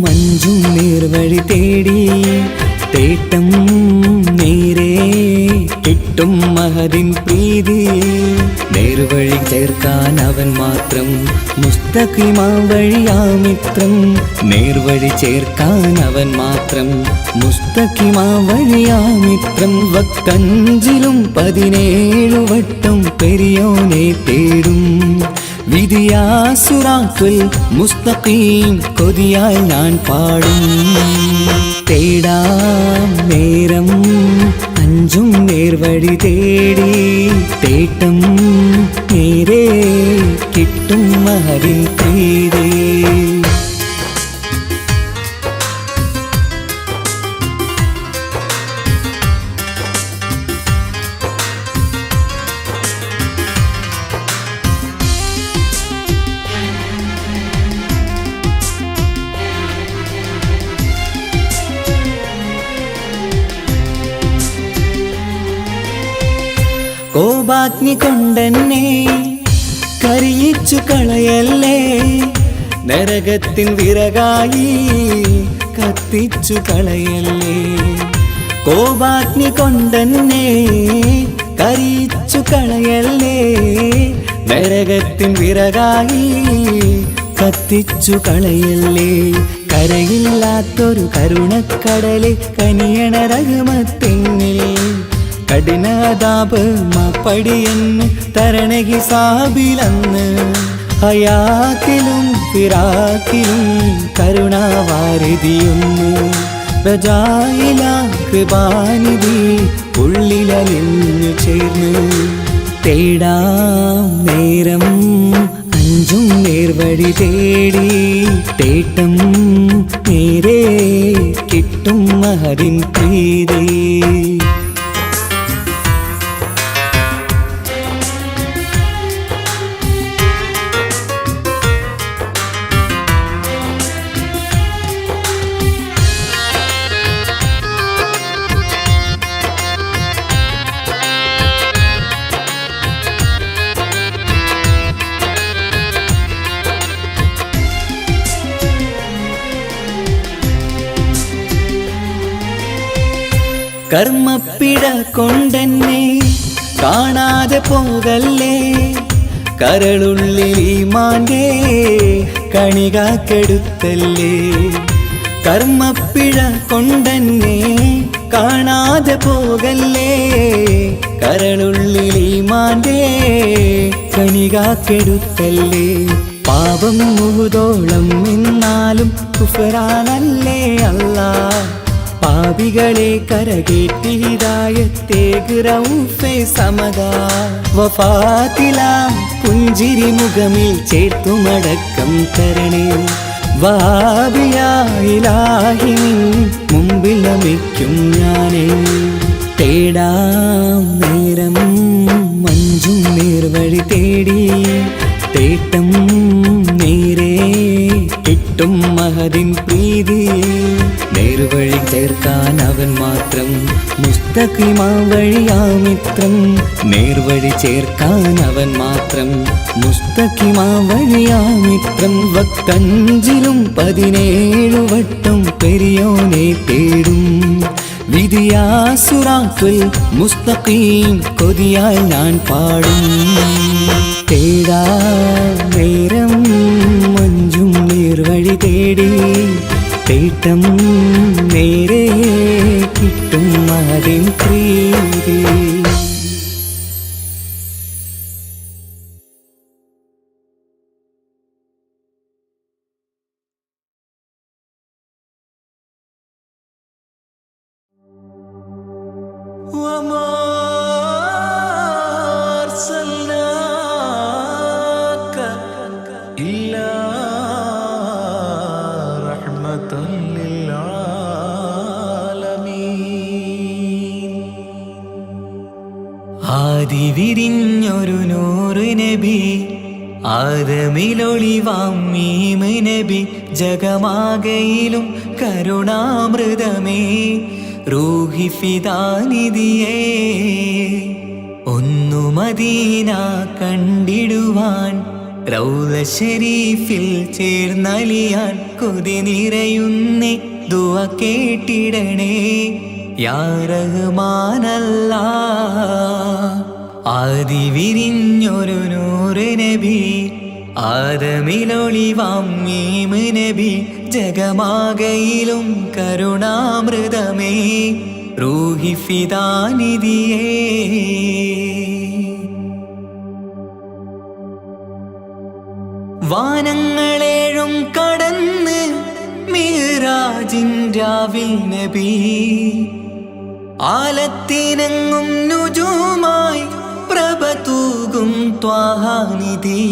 മഞ്ചും നേർവഴി തേടി തേട്ടം നേരെ കിട്ടും മഹദിൻ പ്രീതി നേർവഴി ചേർക്കാൻ അവൻ മാത്രം മുസ്തഖിമാ വഴിയാമിത്രം നേർവഴി ചേർക്കാൻ അവൻ മാത്രം മുസ്തഖിമാ വഴിയാമിത്രം വക്കഞ്ചിലും 17 വട്ടം പെരിയോനെ തേടും വിധിയാസുറാത്തുൽ മുസ്തഖീം കൊതിയായി ഞാൻ പാടും തേടാം നേരം അഞ്ചും നേർവഴി തേടി തേട്ടം നേരെ കിട്ടും മഹദിൻ പ്രീതി കോപാഗ്നി കൊണ്ടെന്നെ കരിയിച്ചു കളയല്ലേ നരകത്തിൻ വിറകായി കത്തിച്ചു കളയല്ലേ കോപാഗ്നി കൊണ്ടെന്നെ കരിയിച്ചു കളയല്ലേ നരകത്തിൻ വിറകായി കത്തിച്ചു കളയല്ലേ കരയില്ലാത്തൊരു കരുണക്കടലെ കനിയണ റഹ്മത്തിന്നിൽ കഠിനതാപ് മാപ്പടിയെന്ന് തരണ ഹിസാബിലന്ന് ഹയാത്തിലും ഫിറാക്കിലും കരുണാവാരിതിയൊന്ന് പ്രജായില കൃപാനിധി ഉള്ളിലലിഞ്ഞു ചേർന്ന് തേടാം നേരം അഞ്ചും നേർവഴി തേടി തേട്ടം നേരെ കിട്ടും മഹദിൻ പ്രീതി കർമ്മപ്പിട കൊണ്ടെന്നെ കാണാതെ പോകല്ലേ കരളുള്ളിൽ ഈമാന്റെ കണികാക്കെടുത്തല്ലേ കർമ്മപ്പിഴ കൊണ്ടെന്നെ കാണാതെ പോകല്ലേ കരളുള്ളിൽ ഈമാന്റെ കണികാക്കെടുത്തല്ലേ പാപം മുഹുദോളം എന്നാലും കുഫറാനല്ലേ അല്ലാ പാപികളെ കരകേറ്റി ഹിദായത്തേക് റഊഫേ സമദാ വഫാത്തിലാം പുഞ്ചിരി മുഖമിൽ ചേർത്തുമടക്കം തരണേ വഹാബിയായിലാഹി മുമ്പിൽ നമിക്കും ഞാനേ തേടാം നേരം മഞ്ചും നേർവഴി തേടി തേട്ടം നേരെ കിട്ടും മഹദിൻ പ്രീതി നേർവഴി ചേർക്കാൻ അവൻ മാത്രം മുസ്തഖിമാ വഴിയാമിത്രം നേർവഴി ചേർക്കാൻ അവൻ മാത്രം മുസ്തഖിമാ വഴിയാമിത്രം വക്കഞ്ചിലും 17 വട്ടം പെരിയോനെ തേടും വിധിയാസുറാത്തുൽ മുസ്തഖീം കൊതിയായി ഞാൻ പാടും തേടാ നേരം മഞ്ചും നേർവഴി തേടി തേട്ടം നേരെ കിട്ടും മഹദിൻ പ്രീതി وما أرسلناك إلا رحمة للعالمين ആദി വിരിഞ്ഞൊരു നൂറ് നബി ആദമിലൊളിവാം മീമ് നബി ജഗമാകയിലും കരുണാമൃതമേ റൂഹി ഫിദാനിധിയേ ഒന്നു മദീന കണ്ടിടുവാൻ റൗള ഷരീഫിൽ ചേർന്നലിയാൻ കൊതി നിറയുന്നേ ദുആ കേട്ടിടണേ യാ റഹ്മാനല്ലാ. ആദി വിരിഞ്ഞൊരു നൂറ് നബി ആദമിലൊളിവാം മീമ് നബി ജഗമാകയിലും കരുണാമൃതമേ റൂഹി ഫിദാനിധിയേ. വാനങ്ങളേഴും കടന്ന് മിഹ്റാജിൻ രാവിൽ നബി ആലത്തിനങ്ങും നുജൂമായി പ്രഭ തൂകും ത്വാഹാനിധി.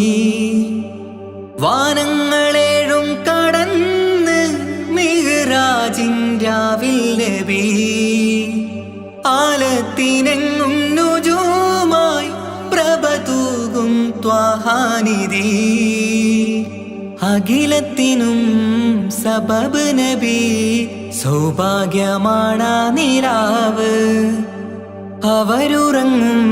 വാനങ്ങളേഴും കടന്ന് മിഹ്റാജിൻ രാവിൽ നബി ആലത്തിനെങ്ങും നുജൂമായി പ്രഭ തൂകും ത്വാഹാനിധി. അഖിലത്തിനും സബബ് നബി സൗഭാഗ്യമാണാ നിലാവ്. അവരുറങ്ങും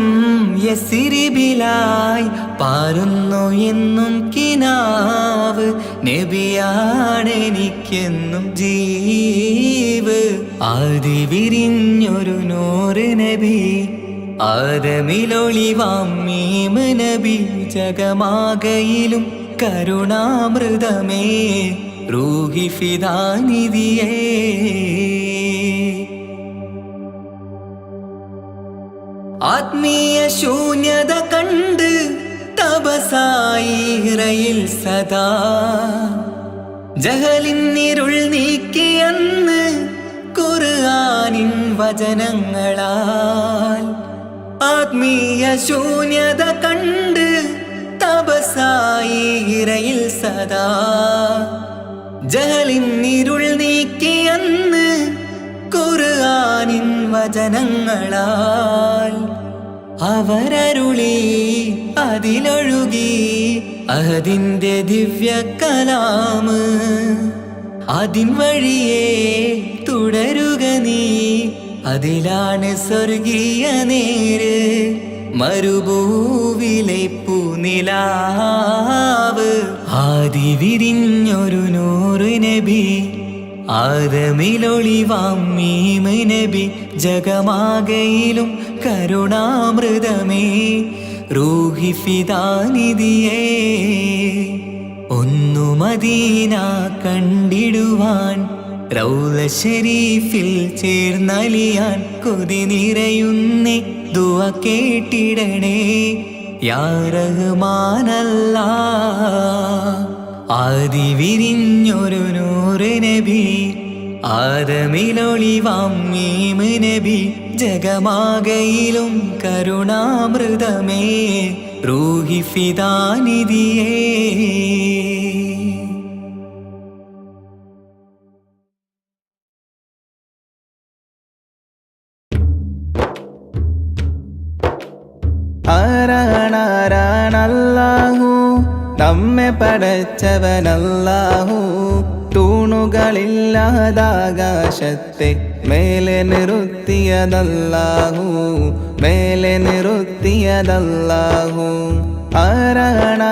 യസിരിബിലായി പാരുന്നു എന്നും കിനാവ്. നബിയാണെനിക്കെന്നും ജീവ്. ആദി വിരിഞ്ഞൊരു നൂറ് നബി ആദമിലൊളിവാം മീമ് നബി ജഗമാകയിലും കരുണാമൃതമേ റൂഹി ഫിദാനിധിയേ. ആത്മീയ ശൂന്യത കണ്ട് തപസായി ഇറയിൽ സദാ ജഹലിന്നിരുൾ നീക്കിയന്ന് ഖുർആനിൻ വചനങ്ങളാൽ. ആത്മീയ ശൂന്യത കണ്ട് തപസായി ഇറയിൽ സദാ ജഹലിന്നിരുൾ നീക്കിയന്ന് ഖുർആനിൻ വചനങ്ങളാൽ. അവരരുളി അതിലൊഴുകി അഹദിന്റെ ദിവ്യ കലാമ്. അതിൻ വഴിയേ തുടരുക നീ, അതിലാണ് സ്വർഗീയ നേര്. മരുഭൂവിലെ പൂനിലാവ്. ആദി വിരിഞ്ഞൊരു നൂറ് നബി ആദമിലൊളിവാം മീമ് നബി ജഗമാകയിലും കരുണാമൃതമേ റൂഹി ഫിദാനിധിയേ. ഒന്നു മദീന കണ്ടിടുവാൻ റൗള ഷരീഫിൽ ചേർന്നലിയാൻ കൊതി നിറയുന്നേ ദുആ കേട്ടിടണേ യാ റഹ്മാനല്ലാ. ആദി വിരിഞ്ഞൊരു നൂറ് നബി ആദമിലൊളിവാം മീമ് നബി ജഗമാകയിലും കരുണാമൃതമേ റൂഹി ഫിദാനിധിയേ. ആരാണാരാണല്ലാഹു നമ്മെ പടച്ചവനല്ലാഹു. തൂണുകളില്ലാതാകാശത്തെ മേലെ നിർത്തിയതല്ലാഹു, മേലെ നിർത്തിയതല്ലാഹു. ആരാണാരാണല്ലാഹു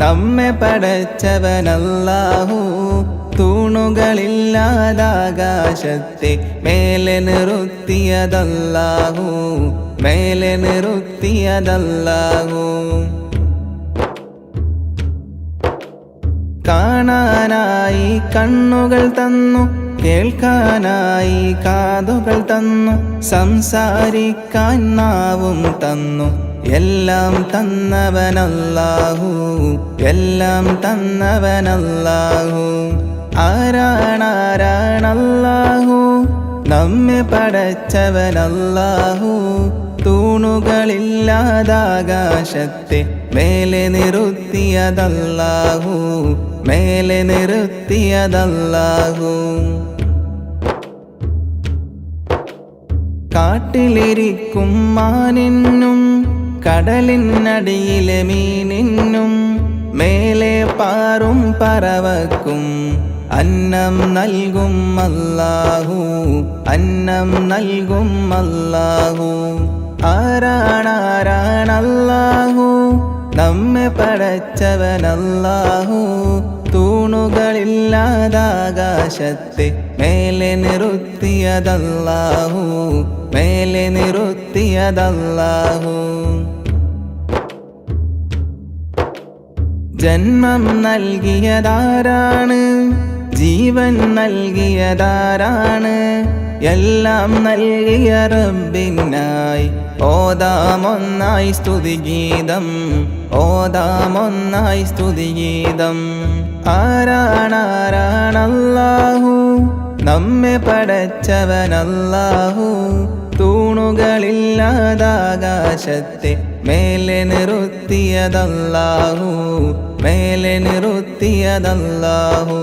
നമ്മെ പടച്ചവനല്ലാഹു. തൂണുകളില്ലാതാകാശത്തെ മേലെ നിർത്തിയതല്ലാഹു, മേലെ നിർത്തിയതല്ലാഹു. കാണാനായി കണ്ണുകൾ തന്നു, കേൾക്കാനായി കാതുകൾ തന്നു, സംസാരിക്കാൻ നാവും തന്നു. എല്ലാം തന്നവനല്ലാഹു, എല്ലാം തന്നവനല്ലാഹു. ആരാണാരാണല്ലാഹു നമ്മെ പടച്ചവനല്ലാഹു. തൂണുകളില്ലാതാകാശത്തെ മേലെ നിർത്തിയതല്ലാഹു, മേലെ നിർത്തിയതല്ലാഹു. കാട്ടിലിരിക്കും മാനിനും കടലിനടിയിലെ മീനിനും മേലെ പാറും പറവക്കും അന്നം നൽകും അല്ലാഹു, അന്നം നൽകും അല്ലാഹു. ആരാണാരാണല്ലാഹു നമ്മെ പടച്ചവനല്ലാഹു തൂണുകളില്ലാതാകാശത്തെ മേലെ നിർത്തിയതല്ലാഹു മേലെ നിർത്തിയതല്ലാഹു ജന്മം നൽകിയതാരാണ് ജീവൻ നൽകിയതാരാണ് എല്ലാം നൽകിയ റബ്ബിനായി ഓതാമൊന്നായി സ്തുതിഗീതം ഓതാമൊന്നായി സ്തുതിഗീതം ആരാണാരാണല്ലാഹു നമ്മെ പടച്ചവനല്ലാഹു തൂണുകളില്ലാതാകാശത്തെ മേലെ നിർത്തിയതല്ലാഹു മേലെ നിർത്തിയതല്ലാഹു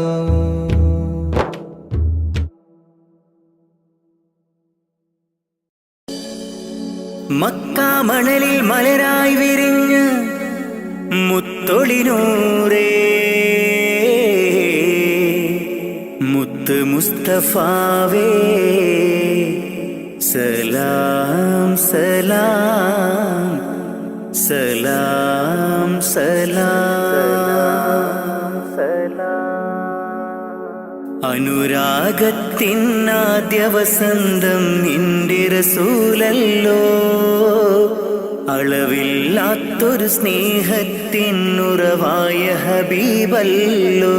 മക്കാ മണലിൽ മലരായി വിരിഞ്ഞ് മുത്തൊളിനൂറേ മുത്ത് മുസ്തഫാവേ സലാം സലാം സലാം സലാം അനുരാഗത്തിനാദ്യ വസന്തം നിന്റെ റസൂലല്ലോ അളവില്ലാത്തൊരു സ്നേഹത്തിനുറവായ ഹബീബല്ലോ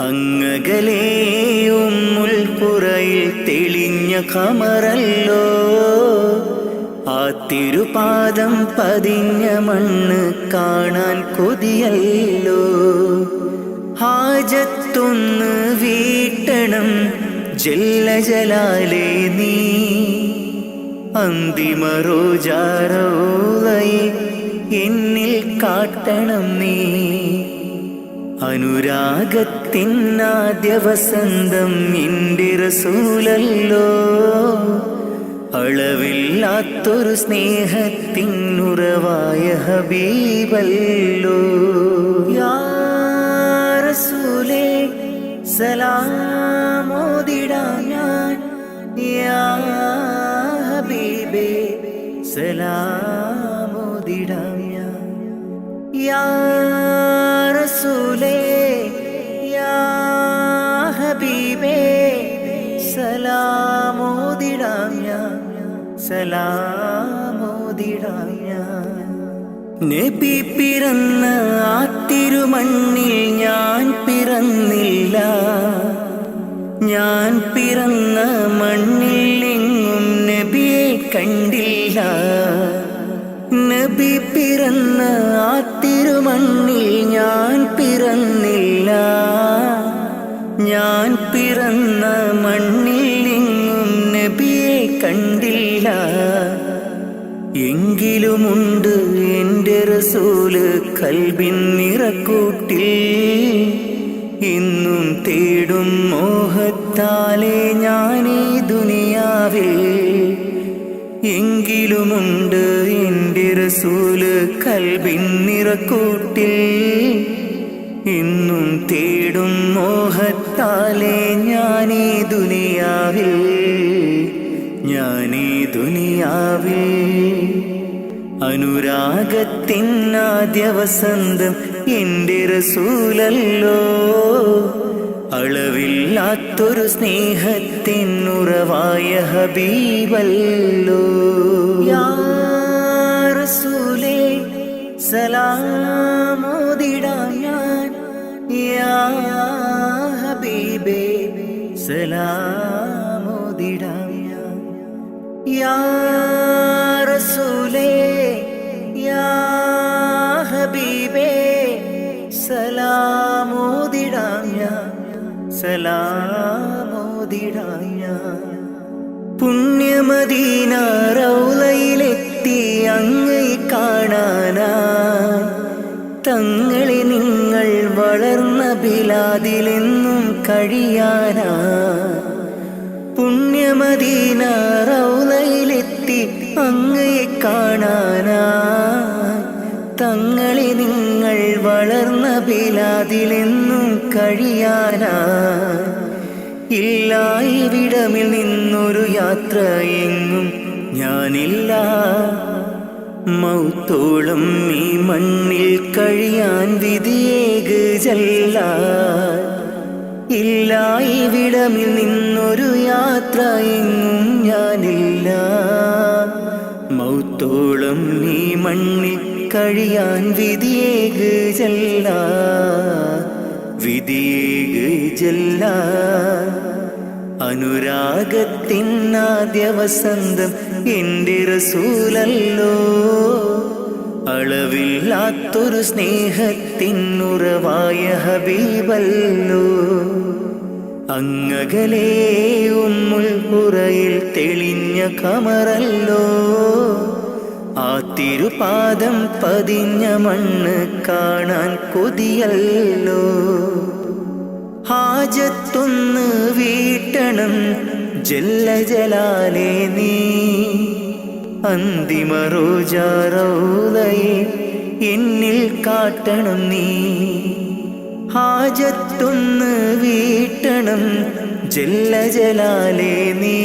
അങ്ങകലേ ഉമ്മുൽപുറയിൽ തെളിഞ്ഞ ഖമറല്ലോ ആ തിരുപാദം പതിഞ്ഞ മണ്ണ് കാണാൻ കൊതിയല്ലോ ഹാജത്തൊന്ന് വീട്ടണം ജല്ല ജലാലേ നീ അന്തിമ റോജാറോളയെ എന്നിൽ കാട്ടണം നീ അനുരാഗത്തിനാദ്യ വസന്തം നിന്റെ റസൂലല്ലോ അളവില്ലാത്തൊരു സ്നേഹത്തിനുറവായ ഹബീബല്ലോ യാ റസൂലേ സലാമോദിടാം ഞാൻ യാ ഹബീബേ സലാമോദിടാം ഞാൻ യാ റസൂലേ യാ ഹബീബേ സലാമോദിടാം ഞാൻ സലാമോദിടാം ഞാൻ നബി പിറന്ന ആ തിരുമണ്ണിൽ ഞാൻ പിറന്നില്ല ഞാൻ പിറന്ന മണ്ണിൽ എങ്ങും നബിയെ കണ്ടില്ല നബി പിറന്ന ആ തിരുമണ്ണിൽ ഞാൻ പിറന്നില്ല ഞാൻ പിറന്ന മണ്ണിൽ എങ്ങും നബിയെ കണ്ടില്ല എങ്കിലുമുണ്ട് എൻ്റെ റസൂല് കൽബിൻ നിറക്കൂട്ടിൽ ഇന്നും തേടും മോഹത്താലെ ഞാനീ ദുനിയാവിൽ എങ്കിലുമുണ്ട് എൻ്റെ റസൂല് കൽബിൻ നിറക്കൂട്ടിൽ ഇന്നും തേടും മോഹത്താലെ ഞാനീ ദുനിയാവിൽ ഞാനീ ദുനിയാവിൽ അനുരാഗത്തിനാദ്യ വസന്തം എൻ്റെ റസൂലല്ലോ അളവില്ലാത്തൊരു സ്നേഹത്തിനുറവായ ഹബീബല്ലോ യാ റസൂലേ സലാമോദിടാം ഞാൻ യാ ഹബീബേ സലാമോദിടാം ഞാൻ യാ റസൂലേ യാ ഹബീബേ സലാമോദിടാം ഞാൻ സലാമോദിടാം ഞാൻ പുണ്യമദീന റൗളയിലെത്തി അങ്ങയെ കാണാനായി തങ്ങളെ നിങ്ങൾ വളർന്ന ബിലാദിലെന്നും കഴിയാനായി പുണ്യമദീന റൗളയിലെത്തി അങ്ങയെ കാണാനായി തങ്ങളെ നിങ്ങൾ വളർന്ന ബിലാദിലെന്നും കഴിയാനായി ഇല്ല ഇവിടമിൽ നിന്നൊരു യാത്ര എങ്ങും ഞാനില്ല മൗത്തോളം ഈ മണ്ണിൽ കഴിയാൻ വിധിയേക് ജല്ല. ഇല്ല ഇവിടമിൽ നിന്നൊരു യാത്ര എങ്ങും ഞാനില്ല. മൗത്തോളം ഈ മണ്ണിൽ കഴിയാൻ വിധിയേക് ജല്ല, വിധിയേക് ജല്ല. അനുരാഗത്തിനാദ്യ വസന്തം എൻ്റെ റസൂലല്ലോ. അളവില്ലാത്തൊരു സ്നേഹത്തിനുറവായ ഹബീബല്ലോ. അങ്ങകലേ ഉമ്മുൽ ഖുറയിൽ തെളിഞ്ഞ കമറല്ലോ. ആ തിരുപാദം പതിഞ്ഞ മണ്ണ് കാണാൻ കൊതിയല്ലോ. ഹാജത്തൊന്ന് വീട്ടണം ജല്ല ജലാലേ നീ. അന്തിമ റോജാ റൗളയെ എന്നിൽ കാട്ടണം നീ. ഹാജത്തൊന്ന് വീട്ടണം ജല്ല ജലാലേ നീ.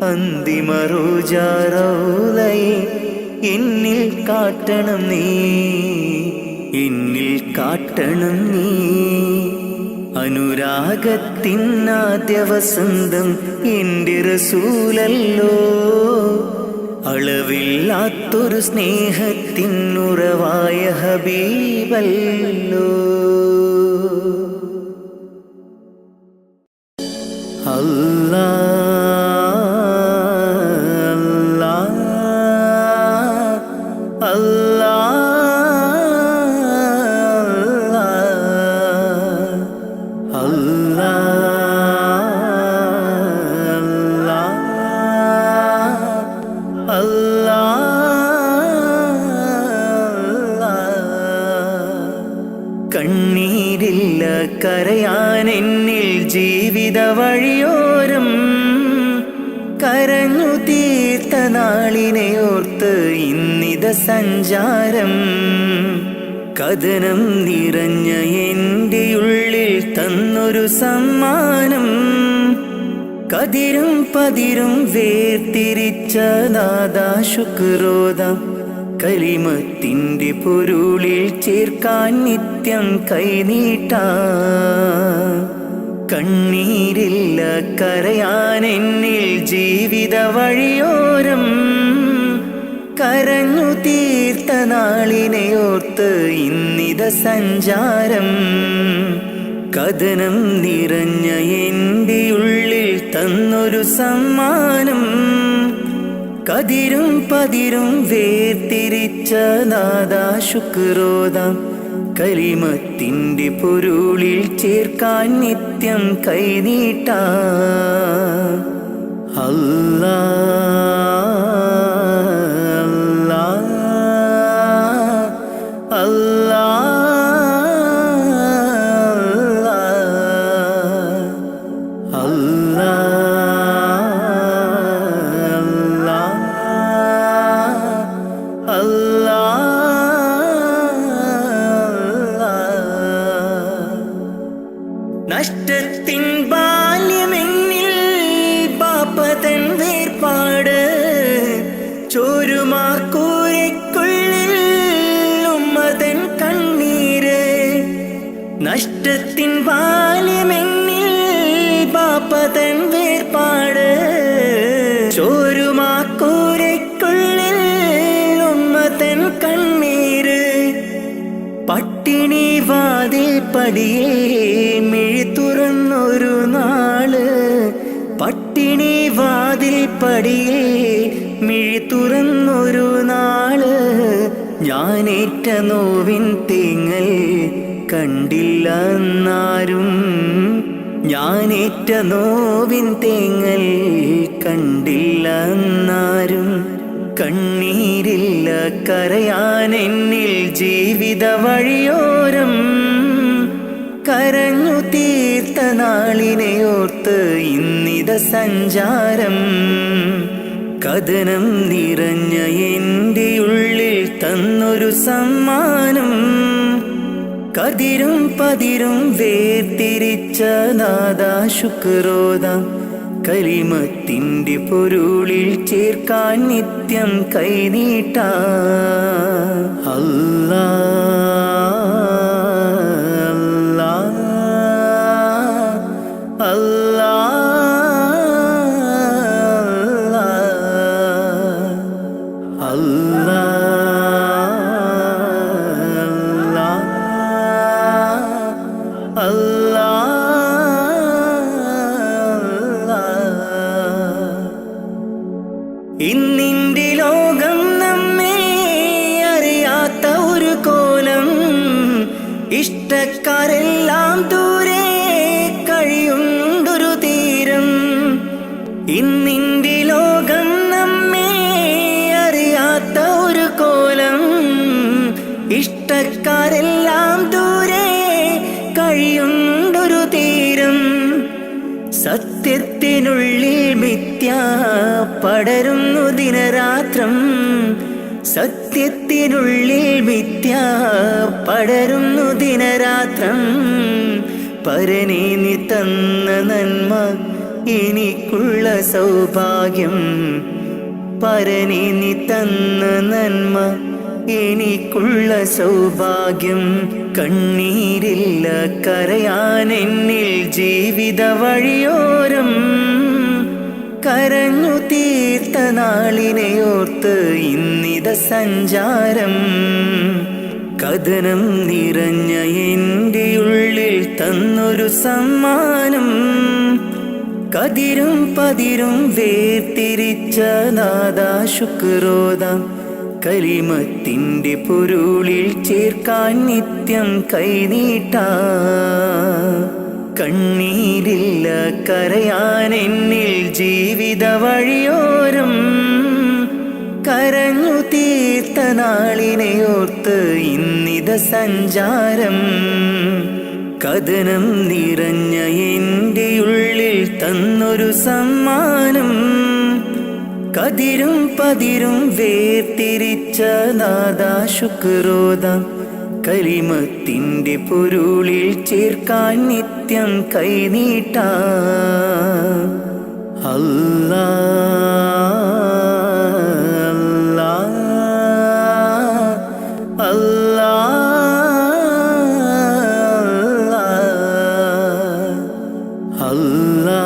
അന്തിമ റോജാ റൗളയെ എന്നിൽ കാട്ടണം നീ, എന്നിൽ കാട്ടണം നീ. അനുരാഗത്തിനാദ്യ വസന്തം എൻ്റെ റസൂലല്ലോ. അളവില്ലാത്തൊരു സ്നേഹത്തിനുറവായ ഹബീബല്ലോ. അല്ലാ കണ്ണീരില്ല കരയാൻ എന്നിൽ ജീവിത വഴിയോരം. കരഞ്ഞു തീർത്ത നാളിനെ ഓർത്ത് ഇന്നിത സഞ്ചാരം. കഥനം നിറഞ്ഞ എൻ്റെ ഉള്ളിൽ തന്നൊരു സമ്മാനം. കതിരും പതിരും വേർതിരിച്ച നാദാ ശുക്രോദാം. കലിമത്തിൻ്റെ പൊരുളിൽ ചേർക്കാൻ നിത്യം കൈനീട്ടാം. കണ്ണീരില്ല കരയാൻ എന്നിൽ ജീവിത വഴിയോരം. കരഞ്ഞു തീർത്ത നാളിനെ ഓർത്ത് ഇന്നിത സഞ്ചാരം. കഥനം നിറഞ്ഞ എൻ്റെ ഉള്ളിൽ തന്നൊരു സമ്മാനം. കതിരും പതിരും വേർതിരിച്ച നാദാ ശുക്രോദാം. കലിമത്തിൻ്റെ പൊരുളിൽ ചേർക്കാൻ നിത്യം കൈനീട്ടാം. അല്ലാ അല്ലാ അല്ലാ നഷ്ടത്തിൻ ബാല്യമെന്നിൽ പാപ്പതൻ വേർപാട്. ചോരുമാക്കൂരയ്ക്കുള്ളിൽ ഉമ്മതൻ കണ്ണീര്. നഷ്ടത്തിൻ ബാല്യമെന്നിൽ പാപ്പതൻ വേർപാട്. ചോരുമാക്കൂരയ്ക്കുള്ളിൽ ഉമ്മതൻ കണ്ണീര്. പട്ടിണി വാതിൽ പടിയേ മിഴി തുറന്നൊരു നാള്. പട്ടിണി വാതിൽ പടിയേ മിഴി തുറന്നൊരു നാള്. ഞാനേറ്റ നോവിൻ തേങ്ങൽ കണ്ടില്ല എന്നാരും. ഞാനേറ്റ നോവിൻ തേങ്ങൽ കണ്ടില്ല എന്നാരും. കണ്ണീരില്ല കരയാൻ എന്നിൽ ജീവിത വഴിയോരം. കരഞ്ഞു തീർത്ത നാളിനെ ഓർത്ത് ഇന്നിത സഞ്ചാരം. കഥനം നിറഞ്ഞ എൻ്റെ ഉള്ളിൽ തന്നൊരു സമ്മാനം. കതിരും പതിരും വേർതിരിച്ച നാദാ ശുക്രോദാം. കലിമത്തിൻ്റെ പൊരുളിൽ ചേർക്കാൻ നിത്യം കൈനീട്ടാ അല്ലാ അല്ലാ അല്ലാ അല്ലാ ഇന്നിൻ്റെ ലോകം നമ്മെ അറിയാത്ത ഒരു കോലം ഇഷ്ടക്കാരെല്ലാം ദൂരെ കഴിയുണ്ടൊരു തീരം ഇന്നിൻ്റെ ലോകം നമ്മെ അറിയാത്ത ഒരു കോലം ഇഷ്ടക്കാരെല്ലാം ദൂരെ കഴിയുണ്ടൊരു തീരം സത്യത്തിനുള്ളിൽ മിഥ്യ പടരുന്നു ദിനരാത്രം സത്യത്തിനുള്ളിൽ മിഥ്യ പടരുന്നു ദിനരാത്രം പരനേ നീ തന്ന നന്മ എനിക്കുള്ള സൗഭാഗ്യം പരനേ നീ തന്ന നന്മ എനിക്കുള്ള സൗഭാഗ്യം കണ്ണീരില്ല കരയാൻ എന്നിൽ ജീവിത വഴിയോരം കരഞ്ഞു തീർത്ത നാളിനെയോർത്ത് ഇന്നിത സഞ്ചാരം കഥനം നിറഞ്ഞ എൻ്റെ ഉള്ളിൽ തന്നൊരു സമ്മാനം കതിരും പതിരും വേർതിരിച്ച നാദാ ശുക്രോദാം കലിമത്തിൻ്റെ പൊരുളിൽ ചേർക്കാൻ നിത്യം കൈനീട്ടാ കണ്ണീരില്ല കരയാൻ എന്നിൽ ജീവിത വഴിയോരം കരഞ്ഞു തീർത്ത നാളിനെയോർത്ത് ഇന്നിത സഞ്ചാരം കഥനം നിറഞ്ഞ എൻ്റെ ഉള്ളിൽ തന്നൊരു സമ്മാനം കതിരും പതിരും വേർതിരിച്ച നാദാ ശുക്രോദാം കലിമത്തിൻ്റെ പൊരുളിൽ ചേർക്കാൻ നിത്യം കൈനീട്ടാ അല്ലാ അല്ലാ അല്ലാ അല്ലാ